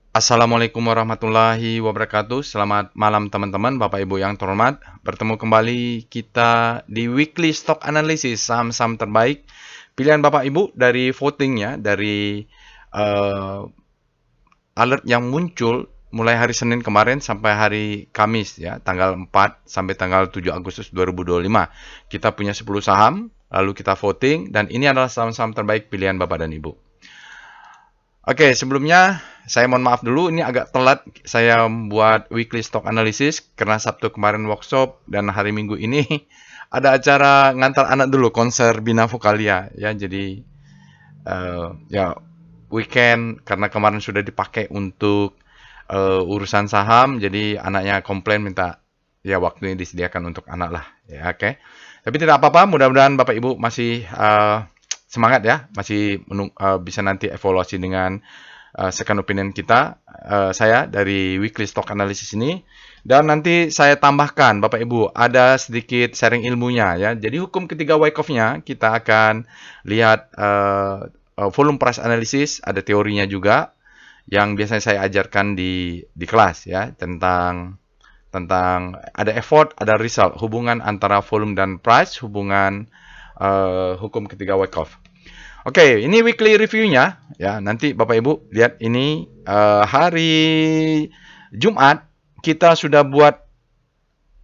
Assalamualaikum warahmatullahi wabarakatuh. Selamat malam teman-teman, Bapak Ibu yang terhormat. Bertemu kembali kita di Weekly Stock Analysis saham-saham terbaik. Pilihan Bapak Ibu dari votingnya, dari uh, alert yang muncul mulai hari Senin kemarin sampai hari Kamis ya, tanggal 4 sampai tanggal 7 Agustus 2025. Kita punya 10 saham, lalu kita voting dan ini adalah saham-saham terbaik pilihan Bapak dan Ibu. Oke, sebelumnya saya mohon maaf dulu, ini agak telat saya buat weekly stock analysis karena Sabtu kemarin workshop dan hari Minggu ini ada acara ngantar anak dulu konser Bina Vokalia ya. Jadi ya weekend karena kemarin sudah dipakai untuk urusan saham, jadi anaknya komplain minta ya waktunya disediakan untuk anak lah ya. Oke. Tapi tidak apa-apa, mudah-mudahan Bapak Ibu masih semangat ya, masih bisa nanti evaluasi dengan second opinion kita, saya dari Weekly Stock Analysis ini. Dan nanti saya tambahkan, Bapak Ibu, ada sedikit sharing ilmunya ya. Jadi hukum ketiga Wyckoff-nya kita akan lihat volume price analysis, ada teorinya juga yang biasanya saya ajarkan di kelas ya, tentang ada effort, ada result, hubungan antara volume dan price, hubungan hukum ketiga Wyckoff. Oke, ini weekly review-nya ya. Nanti Bapak Ibu lihat ini hari Jumat kita sudah buat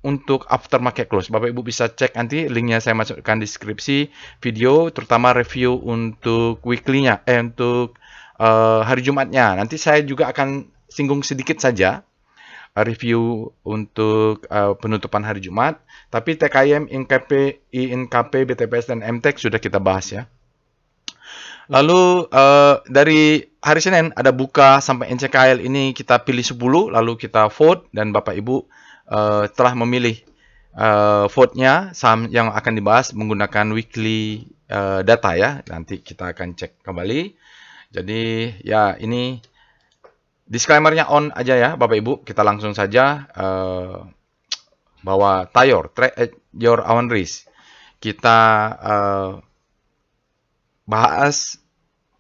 untuk after market close. Bapak Ibu bisa cek nanti linknya saya masukkan di deskripsi video, terutama review untuk weekly-nya, untuk hari Jumatnya. Nanti saya juga akan singgung sedikit saja review untuk penutupan hari Jumat. Tapi TKIM, INKP, BTPS, dan MTEK sudah kita bahas ya. Lalu dari hari Senin ada buka sampai NCKL ini kita pilih 10, lalu kita vote dan Bapak Ibu telah memilih vote-nya saham yang akan dibahas menggunakan weekly data ya. Nanti kita akan cek kembali. Jadi ya ini disclaimer-nya on aja ya Bapak Ibu. Kita langsung saja bahwa Tayor, trade at your own risk. Kita bahas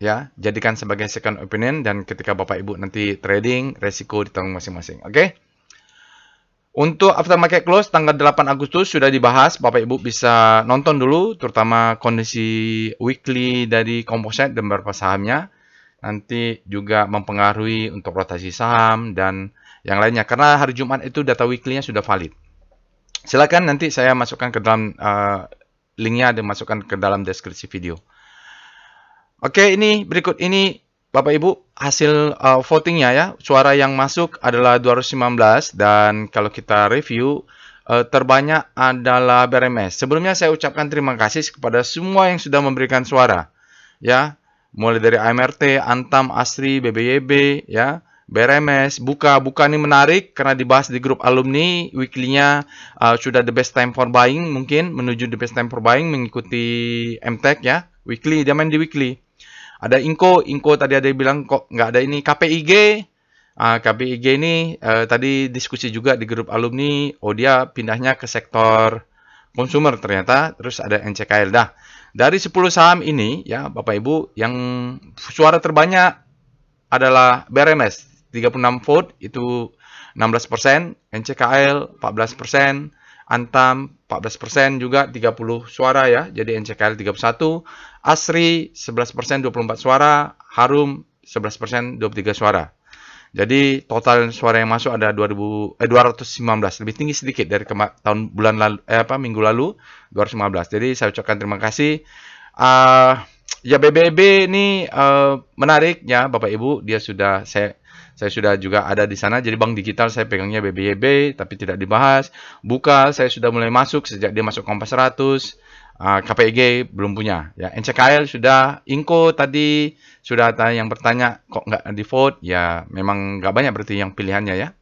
ya, jadikan sebagai second opinion dan ketika Bapak Ibu nanti trading, resiko ditanggung masing-masing. Oke. Untuk after market close tanggal 8 Agustus sudah dibahas, Bapak Ibu bisa nonton dulu terutama kondisi weekly dari composite dan beberapa sahamnya. Nanti juga mempengaruhi untuk rotasi saham dan yang lainnya karena hari Jumat itu data weekly-nya sudah valid. Silakan nanti saya masukkan ke dalam linknya dan masukkan ke dalam deskripsi video. Oke, ini berikut ini Bapak Ibu hasil votingnya ya. Suara yang masuk adalah 219 dan kalau kita review terbanyak adalah BRMS. Sebelumnya saya ucapkan terima kasih kepada semua yang sudah memberikan suara. Ya, mulai dari AMRT, Antam, Asri, BBYB, ya, BRMS, Buka ini menarik karena dibahas di grup alumni. Weekly-nya sudah the best time for buying, mungkin menuju the best time for buying mengikuti MTEK ya. Weekly, dia main di weekly. Ada Inco tadi ada yang bilang kok nggak ada ini. KPIG, KPIG ini tadi diskusi juga di grup alumni. Oh dia pindahnya ke sektor consumer ternyata. Terus ada NCKL. Dah dari 10 saham ini ya Bapak Ibu yang suara terbanyak adalah BRMS 36 vote itu 16%, NCKL 14%, Antam 14% juga 30 suara ya. Jadi NCKL 31, Asri 11% 24 suara, Harum 11% 23 suara. Jadi total suara yang masuk ada 219, lebih tinggi sedikit dari bulan lalu minggu lalu 215. Jadi saya ucapkan terima kasih. Ya BBB ini menarik ya Bapak Ibu, dia sudah saya sudah juga ada di sana. Jadi bank digital saya pegangnya BBYB tapi tidak dibahas. Buka saya sudah mulai masuk sejak dia masuk Kompas 100. KPIG belum punya. Ya NCKL sudah, Inco tadi sudah ada yang bertanya kok nggak di vote. Ya memang nggak banyak berarti yang pilihannya ya.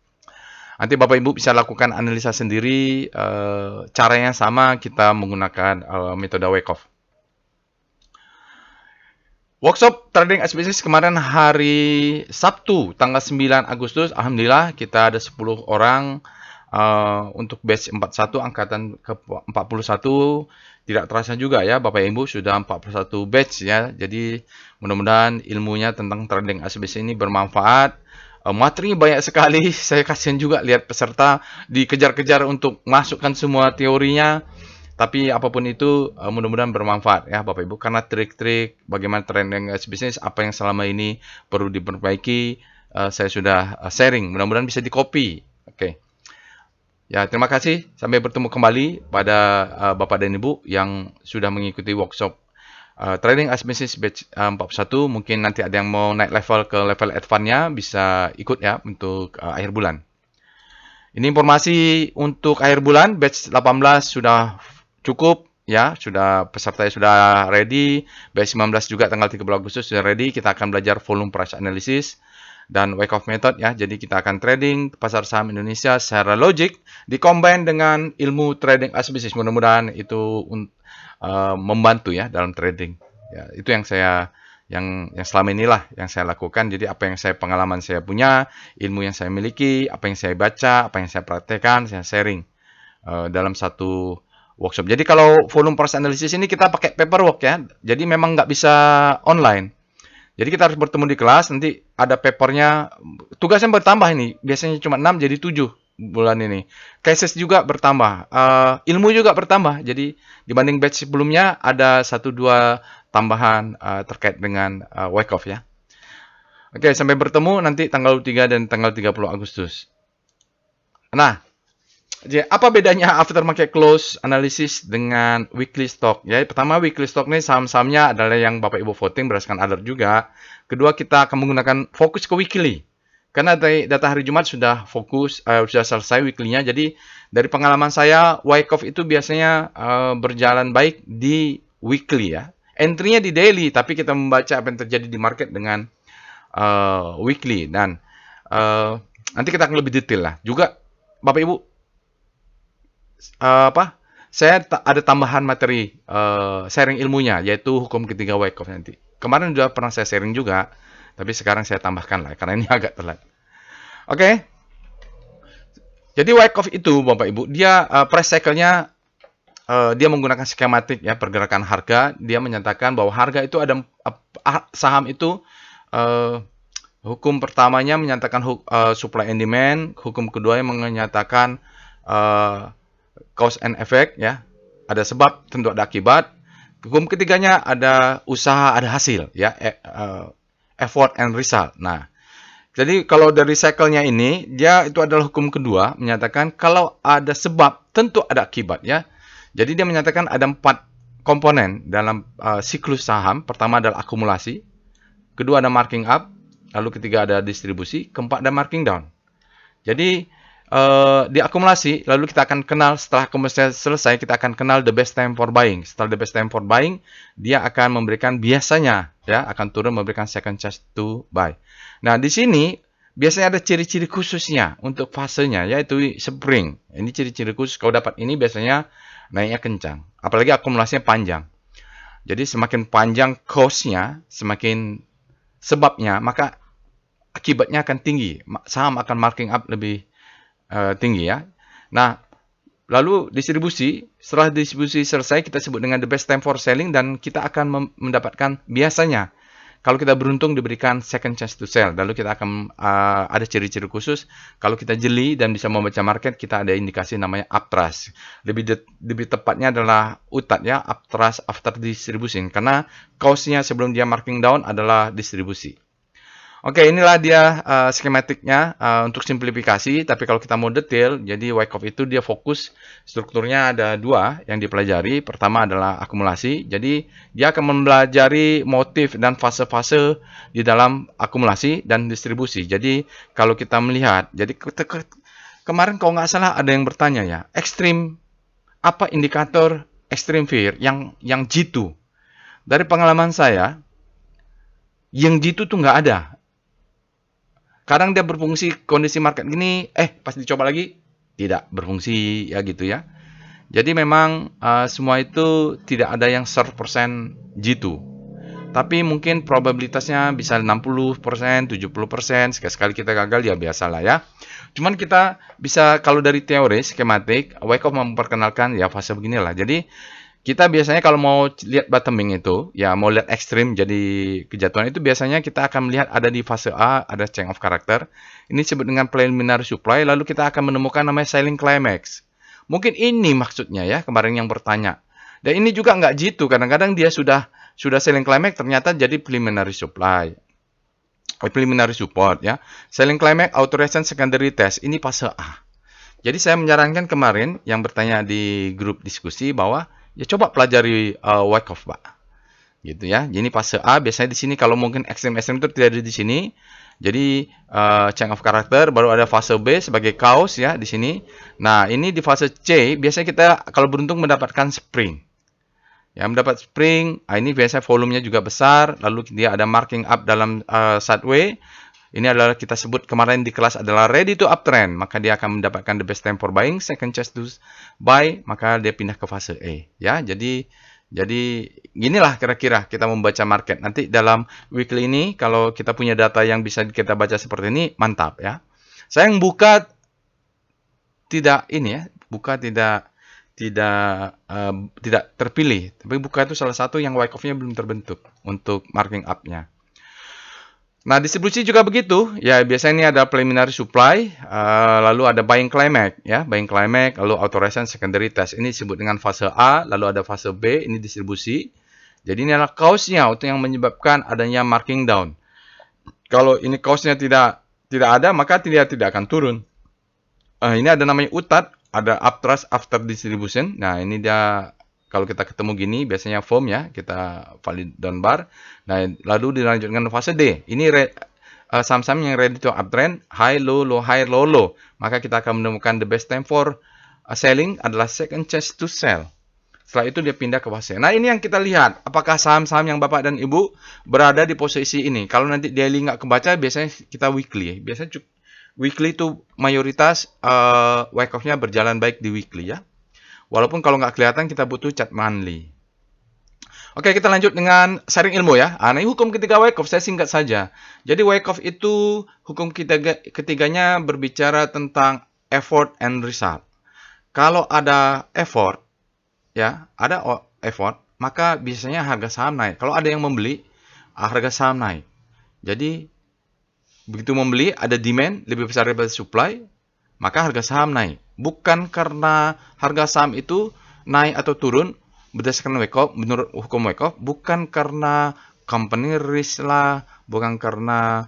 Nanti Bapak Ibu bisa lakukan analisa sendiri. Caranya sama, kita menggunakan metode Wyckoff. Workshop trading SBSS kemarin hari Sabtu tanggal 9 Agustus. Alhamdulillah kita ada 10 orang untuk batch 41 angkatan ke 41. Tidak terasa juga ya Bapak Ibu sudah 41 batch ya. Jadi mudah-mudahan ilmunya tentang trading SBSS ini bermanfaat. Materinya banyak sekali. Saya kasihan juga lihat peserta dikejar-kejar untuk masukkan semua teorinya. Tapi apapun itu, mudah-mudahan bermanfaat ya Bapak Ibu. Karena trik-trik bagaimana trending bisnis, apa yang selama ini perlu diperbaiki, saya sudah sharing. Mudah-mudahan bisa di-copy. Oke. Ya, terima kasih. Sampai bertemu kembali pada Bapak dan Ibu yang sudah mengikuti workshop Trading as Business Batch 41. Mungkin nanti ada yang mau naik level ke level advance-nya, bisa ikut ya untuk akhir bulan. Ini informasi untuk akhir bulan, batch 18 sudah cukup ya, peserta sudah ready. Batch 19 juga tanggal 30 Agustus sudah ready. Kita akan belajar volume price analysis dan wake off method ya. Jadi kita akan trading pasar saham Indonesia secara logik dikombin dengan ilmu trading as business. Mudah-mudahan itu membantu ya dalam trading. Ya, itu yang selama inilah yang saya lakukan. Jadi apa yang pengalaman saya punya, ilmu yang saya miliki, apa yang saya baca, apa yang saya praktekkan, saya sharing dalam satu workshop. Jadi kalau volume price analysis ini kita pakai paperwork ya. Jadi memang nggak bisa online. Jadi kita harus bertemu di kelas, nanti ada papernya. Tugasnya bertambah ini. Biasanya cuma 6 jadi 7 bulan ini. Cases juga bertambah. Ilmu juga bertambah. Jadi dibanding batch sebelumnya ada 1-2 tambahan terkait dengan wake off ya. Oke, sampai bertemu nanti tanggal 3 dan tanggal 30 Agustus. Nah, jadi apa bedanya aftermarket close analysis dengan weekly stock? Ya, pertama weekly stock ini saham-sahamnya adalah yang Bapak Ibu voting berdasarkan alert juga. Kedua, kita akan menggunakan fokus ke weekly. Karena data hari Jumat sudah sudah selesai weekly-nya. Jadi dari pengalaman saya, wake off itu biasanya berjalan baik di weekly ya. Entry-nya di daily, tapi kita membaca apa yang terjadi di market dengan weekly. Dan nanti kita akan lebih detail lah. Juga Bapak Ibu, saya ada tambahan materi sharing ilmunya, yaitu hukum ketiga wake off nanti. Kemarin sudah pernah saya sharing juga, tapi sekarang saya tambahkan lah, karena ini agak telat. Oke. Jadi wake off itu, Bapak Ibu, dia price cycle-nya dia menggunakan skematik ya, pergerakan harga. Dia menyatakan bahwa harga itu ada saham itu hukum pertamanya menyatakan supply and demand, hukum kedua yang menyatakan cause and effect ya. Ada sebab tentu ada akibat. Hukum ketiganya ada usaha ada hasil ya, effort and result. Nah, jadi kalau dari cycle-nya ini, dia itu adalah hukum kedua menyatakan kalau ada sebab tentu ada akibat ya. Jadi dia menyatakan ada 4 komponen dalam siklus saham. Pertama adalah akumulasi, kedua ada marking up, lalu ketiga ada distribusi, keempat ada marking down. Jadi di akumulasi, lalu kita akan kenal setelah akumulasi selesai, kita akan kenal the best time for buying. Setelah the best time for buying, dia akan memberikan biasanya ya akan turun memberikan second chance to buy. Nah, di sini biasanya ada ciri-ciri khususnya untuk fasenya, yaitu spring. Ini ciri-ciri khusus. Kalau dapat ini biasanya naiknya kencang. Apalagi akumulasinya panjang. Jadi semakin panjang cost-nya, semakin sebabnya, maka akibatnya akan tinggi. Saham akan marking up lebih tinggi ya. Nah, lalu distribusi. Setelah distribusi selesai, kita sebut dengan the best time for selling dan kita akan mendapatkan biasanya. Kalau kita beruntung diberikan second chance to sell, lalu kita akan ada ciri-ciri khusus. Kalau kita jeli dan bisa membaca market, kita ada indikasi namanya uptrust. Lebih tepatnya adalah UTAT ya, uptrust after distribution. Karena cause-nya sebelum dia marking down adalah distribusi. Oke, inilah dia skematiknya untuk simplifikasi. Tapi kalau kita mau detail, jadi wake off itu dia fokus strukturnya ada 2 yang dipelajari. Pertama adalah akumulasi. Jadi dia akan mempelajari motif dan fase-fase di dalam akumulasi dan distribusi. Jadi kalau kita melihat, jadi kemarin kalau nggak salah ada yang bertanya ya, extreme apa indikator extreme fear yang G2. Dari pengalaman saya, yang G2 tuh nggak ada. Kadang dia berfungsi kondisi market gini, pas dicoba lagi tidak berfungsi ya gitu ya. Jadi memang semua itu tidak ada yang 100% G2. Tapi mungkin probabilitasnya bisa 60%, 70%, sekali kita gagal ya biasalah ya. Cuman kita bisa kalau dari teori skematik, wake off memperkenalkan ya fase beginilah. Jadi kita biasanya kalau mau lihat bottoming itu, ya mau lihat ekstrim jadi kejatuhan itu biasanya kita akan melihat ada di fase A, ada change of character. Ini disebut dengan preliminary supply, lalu kita akan menemukan namanya selling climax. Mungkin ini maksudnya ya, kemarin yang bertanya. Dan ini juga nggak jitu, kadang-kadang dia sudah selling climax ternyata jadi preliminary supply. Preliminary support ya. Selling climax, authorization secondary test, ini fase A. Jadi saya menyarankan kemarin yang bertanya di grup diskusi bahwa ya coba pelajari Wyckoff, Pak. Gitu ya. Jadi fase A biasanya di sini kalau mungkin ekstrem-ekstrem itu tidak ada di sini. Jadi change of character, baru ada fase B sebagai chaos ya di sini. Nah, ini di fase C biasanya kita kalau beruntung mendapatkan spring. Ya, mendapat spring, ini biasanya volumenya juga besar, lalu dia ada marking up dalam sideway. Ini adalah kita sebut kemarin di kelas adalah ready to uptrend, maka dia akan mendapatkan the best time for buying, second chance to buy, maka dia pindah ke fase A. Ya, jadi ginilah kira-kira kita membaca market. Nanti dalam weekly ini kalau kita punya data yang bisa kita baca seperti ini, mantap ya. Saya yang buka tidak ini ya, buka tidak terpilih, tapi buka itu salah satu yang Wyckoff-nya belum terbentuk untuk marking up-nya. Nah, distribusi juga begitu. Ya, biasanya ini ada preliminary supply, lalu ada buying climax, ya, buying climax, lalu authorization secondary test. Ini disebut dengan fase A, lalu ada fase B, ini distribusi. Jadi ini adalah cause-nya untuk yang menyebabkan adanya marking down. Kalau ini cause-nya tidak ada, maka dia tidak akan turun. Ini ada namanya UTAD, ada uptrust after distribution. Nah, ini dia kalau kita ketemu gini biasanya form ya, kita valid down bar. Nah, lalu dilanjutkan fase D. Ini saham-saham yang ready to uptrend, high low low high low low. Maka kita akan menemukan the best time for selling adalah second chance to sell. Setelah itu dia pindah ke fase. Nah, ini yang kita lihat. Apakah saham-saham yang Bapak dan Ibu berada di posisi ini? Kalau nanti daily nggak kebaca, biasanya kita weekly. Biasanya weekly itu mayoritas Wyckoff-nya berjalan baik di weekly ya. Walaupun kalau nggak kelihatan kita butuh chart monthly. Oke, kita lanjut dengan sharing ilmu ya. Nah, ini hukum ketiga Wyckoff, saya singkat saja. Jadi Wyckoff itu hukum ketiganya berbicara tentang effort and result. Kalau ada effort, ya, maka biasanya harga saham naik. Kalau ada yang membeli, harga saham naik. Jadi begitu membeli, ada demand lebih besar daripada supply, maka harga saham naik. Bukan karena harga saham itu naik atau turun berdasarkan Wyckoff, menurut hukum Wyckoff, bukan karena company risk lah, bukan karena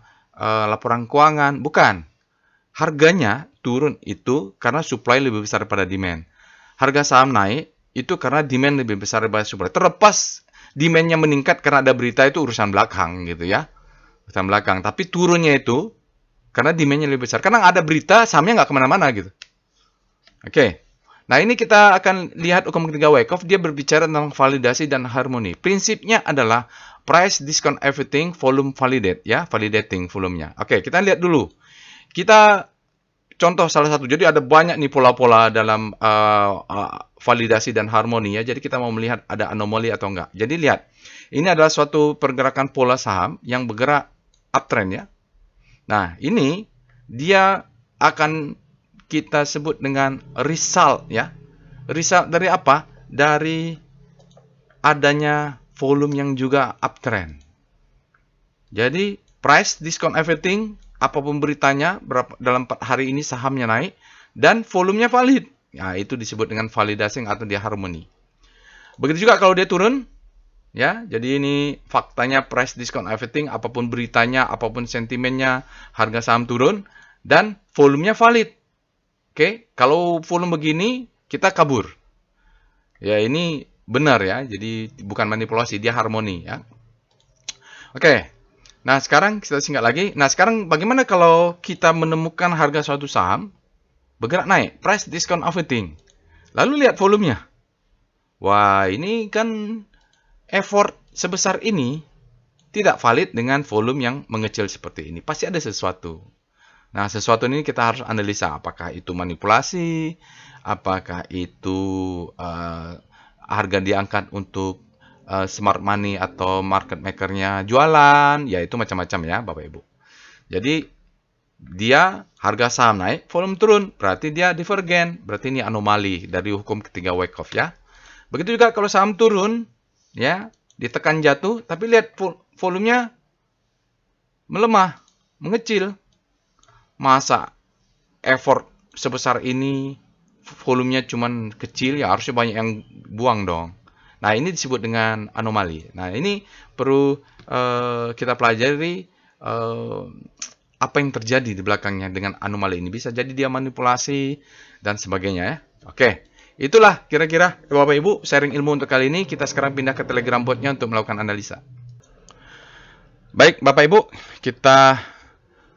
laporan keuangan, bukan. Harganya turun itu karena supply lebih besar daripada demand. Harga saham naik itu karena demand lebih besar daripada supply. Terlepas demand-nya meningkat karena ada berita itu urusan belakang gitu ya. Urusan belakang. Tapi turunnya itu karena demand-nya lebih besar. Karena ada berita, sahamnya nggak kemana-mana gitu. Oke. Nah, ini kita akan lihat hukum ketiga Wyckoff. Dia berbicara tentang validasi dan harmoni. Prinsipnya adalah price discount everything, volume validate. Ya, validating volumenya. Oke, kita lihat dulu. Kita contoh salah satu. Jadi ada banyak nih pola-pola dalam validasi dan harmoni ya. Jadi kita mau melihat ada anomali atau enggak. Jadi lihat. Ini adalah suatu pergerakan pola saham yang bergerak uptrend ya. Nah, ini dia akan kita sebut dengan result ya. Result dari apa? Dari adanya volume yang juga uptrend. Jadi price discount everything, apapun beritanya dalam 4 hari ini sahamnya naik dan volumenya valid. Ya, itu disebut dengan validasi atau dia harmoni. Begitu juga kalau dia turun ya. Jadi ini faktanya price discount everything, apapun beritanya, apapun sentimennya, harga saham turun dan volumenya valid. Oke, kalau volume begini, kita kabur. Ya, ini benar ya. Jadi, bukan manipulasi, dia harmoni ya. Oke, nah sekarang kita singkat lagi. Nah, sekarang bagaimana kalau kita menemukan harga suatu saham bergerak naik, price discount everything. Lalu lihat volumenya. Wah, ini kan effort sebesar ini tidak valid dengan volume yang mengecil seperti ini. Pasti ada sesuatu. Nah, sesuatu ini kita harus analisa. Apakah itu manipulasi? Apakah itu harga diangkat untuk smart money atau market maker-nya jualan? Ya, itu macam-macam ya, Bapak Ibu. Jadi, dia harga saham naik, volume turun. Berarti dia divergen. Berarti ini anomali dari hukum ketiga Wyckoff ya. Begitu juga kalau saham turun, ya, ditekan jatuh, tapi lihat volumenya melemah, mengecil. Masa effort sebesar ini volumenya cuman kecil, ya harusnya banyak yang buang dong. Nah, ini disebut dengan anomali. Nah, ini perlu kita pelajari apa yang terjadi di belakangnya dengan anomali ini. Bisa jadi dia manipulasi dan sebagainya ya. Oke, itulah kira-kira Bapak Ibu sharing ilmu untuk kali ini. Kita sekarang pindah ke Telegram botnya untuk melakukan analisa. Baik Bapak Ibu, kita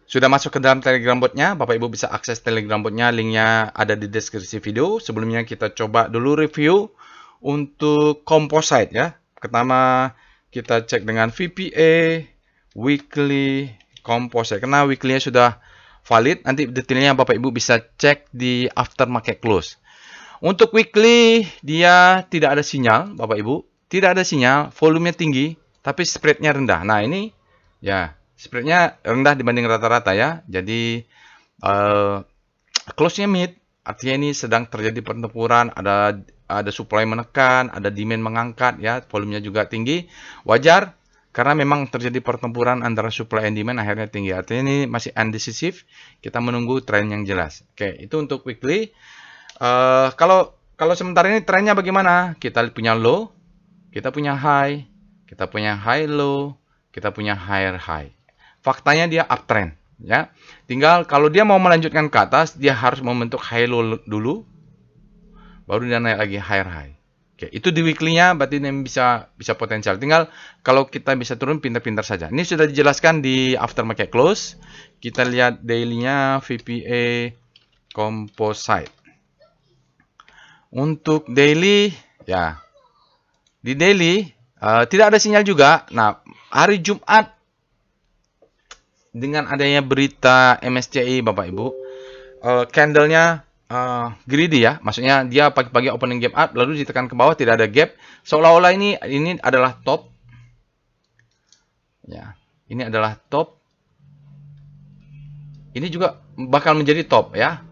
sudah masuk ke dalam Telegram botnya. Bapak Ibu bisa akses Telegram botnya, linknya ada di deskripsi video. Sebelumnya kita coba dulu review untuk composite ya. Pertama kita cek dengan VPA weekly composite. Karena weekly-nya sudah valid, nanti detailnya Bapak Ibu bisa cek di after market close. Untuk weekly dia tidak ada sinyal Bapak Ibu, tidak ada sinyal, volumenya tinggi tapi spreadnya rendah. Nah, ini ya spreadnya rendah dibanding rata-rata ya. Jadi close-nya mid, artinya ini sedang terjadi pertempuran, ada supply menekan, ada demand mengangkat ya, volumenya juga tinggi. Wajar karena memang terjadi pertempuran antara supply and demand akhirnya tinggi. Artinya ini masih undecisive. Kita menunggu tren yang jelas. Oke, itu untuk weekly. Kalau sementara ini trennya bagaimana? Kita punya low, kita punya high, kita punya high low, kita punya higher high. Faktanya dia uptrend ya. Tinggal kalau dia mau melanjutkan ke atas, dia harus membentuk high low dulu, baru dia naik lagi higher high. Oke, itu di weekly-nya berarti ini bisa potensial. Tinggal kalau kita bisa turun pintar-pintar saja. Ini sudah dijelaskan di after market close. Kita lihat daily-nya VPA composite. Untuk daily ya. Di daily tidak ada sinyal juga. Nah, hari Jumat dengan adanya berita MSCI Bapak Ibu, candle-nya greedy ya, maksudnya dia pagi-pagi opening gap up lalu ditekan ke bawah, tidak ada gap, seolah-olah ini adalah top ya, ini adalah top, ini juga bakal menjadi top ya.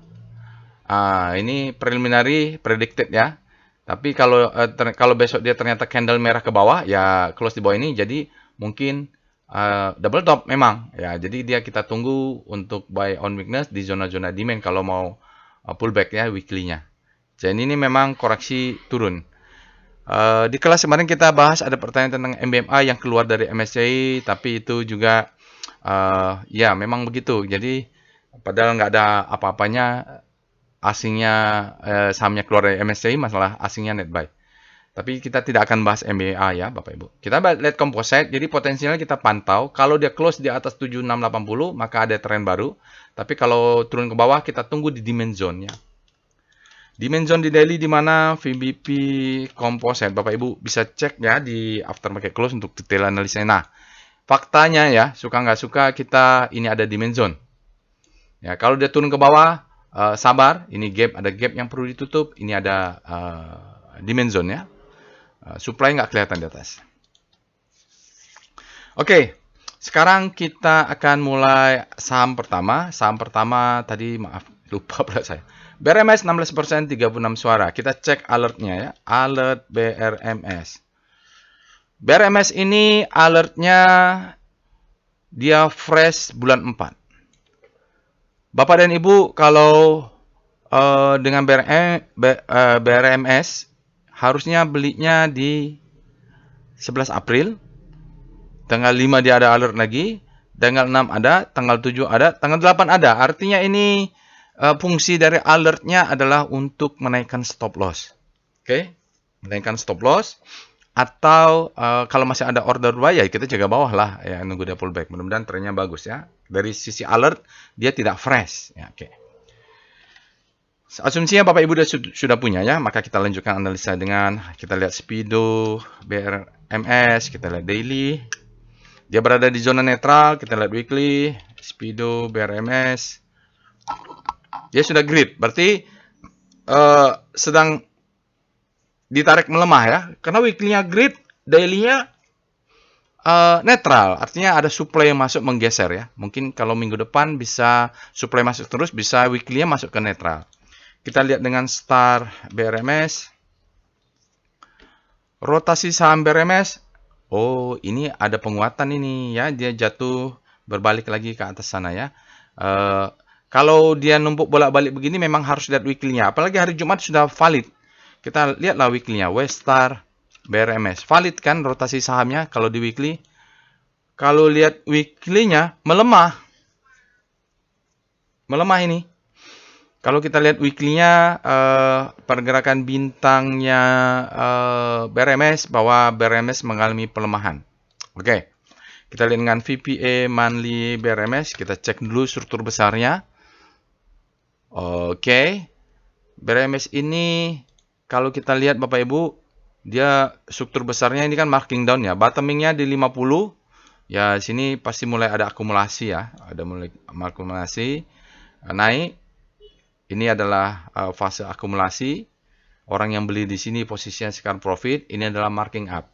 Ini preliminary predicted ya, tapi kalau besok dia ternyata candle merah ke bawah ya, close di bawah ini, jadi mungkin double top memang ya. Jadi kita tunggu untuk buy on weakness di zona-zona demand kalau mau pullback ya weekly-nya. Jadi ini memang koreksi turun. Di kelas kemarin kita bahas ada pertanyaan tentang MBMA yang keluar dari MSCI, tapi itu juga ya memang begitu. Jadi padahal nggak ada apa-apanya, asingnya sahamnya keluar dari MSCI, masalah asingnya net buy. Tapi kita tidak akan bahas MBA ya Bapak Ibu. Kita lihat composite, jadi potensialnya kita pantau. Kalau dia close di atas 7680, maka ada tren baru. Tapi kalau turun ke bawah, kita tunggu di demand zone ya. Demand zone di daily di mana VBP composite. Bapak Ibu bisa cek ya di after market close untuk detail analisanya. Nah, faktanya ya, suka nggak suka kita ini ada demand zone. Ya, kalau dia turun ke bawah, sabar. Ini gap, ada gap yang perlu ditutup. Ini ada demand zone ya. Supply nggak kelihatan di atas. Oke, sekarang kita akan mulai saham pertama. Saham pertama tadi maaf lupa pula saya. BRMS 16%, 36 suara. Kita cek alertnya ya. Alert BRMS. BRMS ini alertnya dia fresh bulan 4. Bapak dan Ibu kalau dengan BRMS harusnya belinya di 11 April. Tanggal 5 dia ada alert lagi. Tanggal 6 ada. Tanggal 7 ada. Tanggal 8 ada. Artinya ini fungsi dari alertnya adalah untuk menaikkan stop loss. Oke. Menaikkan stop loss. Atau kalau masih ada order buy ya kita jaga bawah lah. Ya, nunggu dia pullback. Mudah-mudahan trennya bagus ya. Dari sisi alert dia tidak fresh. Ya, oke. Asumsinya Bapak Ibu sudah punya ya, maka kita lanjutkan analisa dengan kita lihat Speedo, BRMS, kita lihat daily. Dia berada di zona netral, kita lihat weekly, Speedo, BRMS. Dia sudah grid, berarti sedang ditarik melemah ya. Karena weekly-nya grid, daily-nya netral, artinya ada supply yang masuk menggeser ya. Mungkin kalau minggu depan bisa supply masuk terus, bisa weekly-nya masuk ke netral. Kita lihat dengan star BRMS. Rotasi saham BRMS. Oh, ini ada penguatan ini ya. Dia jatuh berbalik lagi ke atas sana ya. Kalau dia numpuk bolak-balik begini memang harus lihat weekly-nya. Apalagi hari Jumat sudah valid. Kita lihatlah weekly-nya. Westar, BRMS. Valid kan rotasi sahamnya kalau di weekly. Kalau lihat weekly-nya melemah. Melemah ini. Kalau kita lihat weekly-nya, pergerakan bintangnya BRMS, bahwa BRMS mengalami pelemahan. Oke, kita lihat dengan VPA monthly BRMS, kita cek dulu struktur besarnya. Oke, BRMS ini, kalau kita lihat Bapak Ibu, dia struktur besarnya ini kan marking down ya, bottoming-nya di 50, ya sini pasti mulai ada akumulasi ya, ada mulai akumulasi, naik. Ini adalah fase akumulasi. Orang yang beli di sini posisinya sekarang profit. Ini adalah marking up.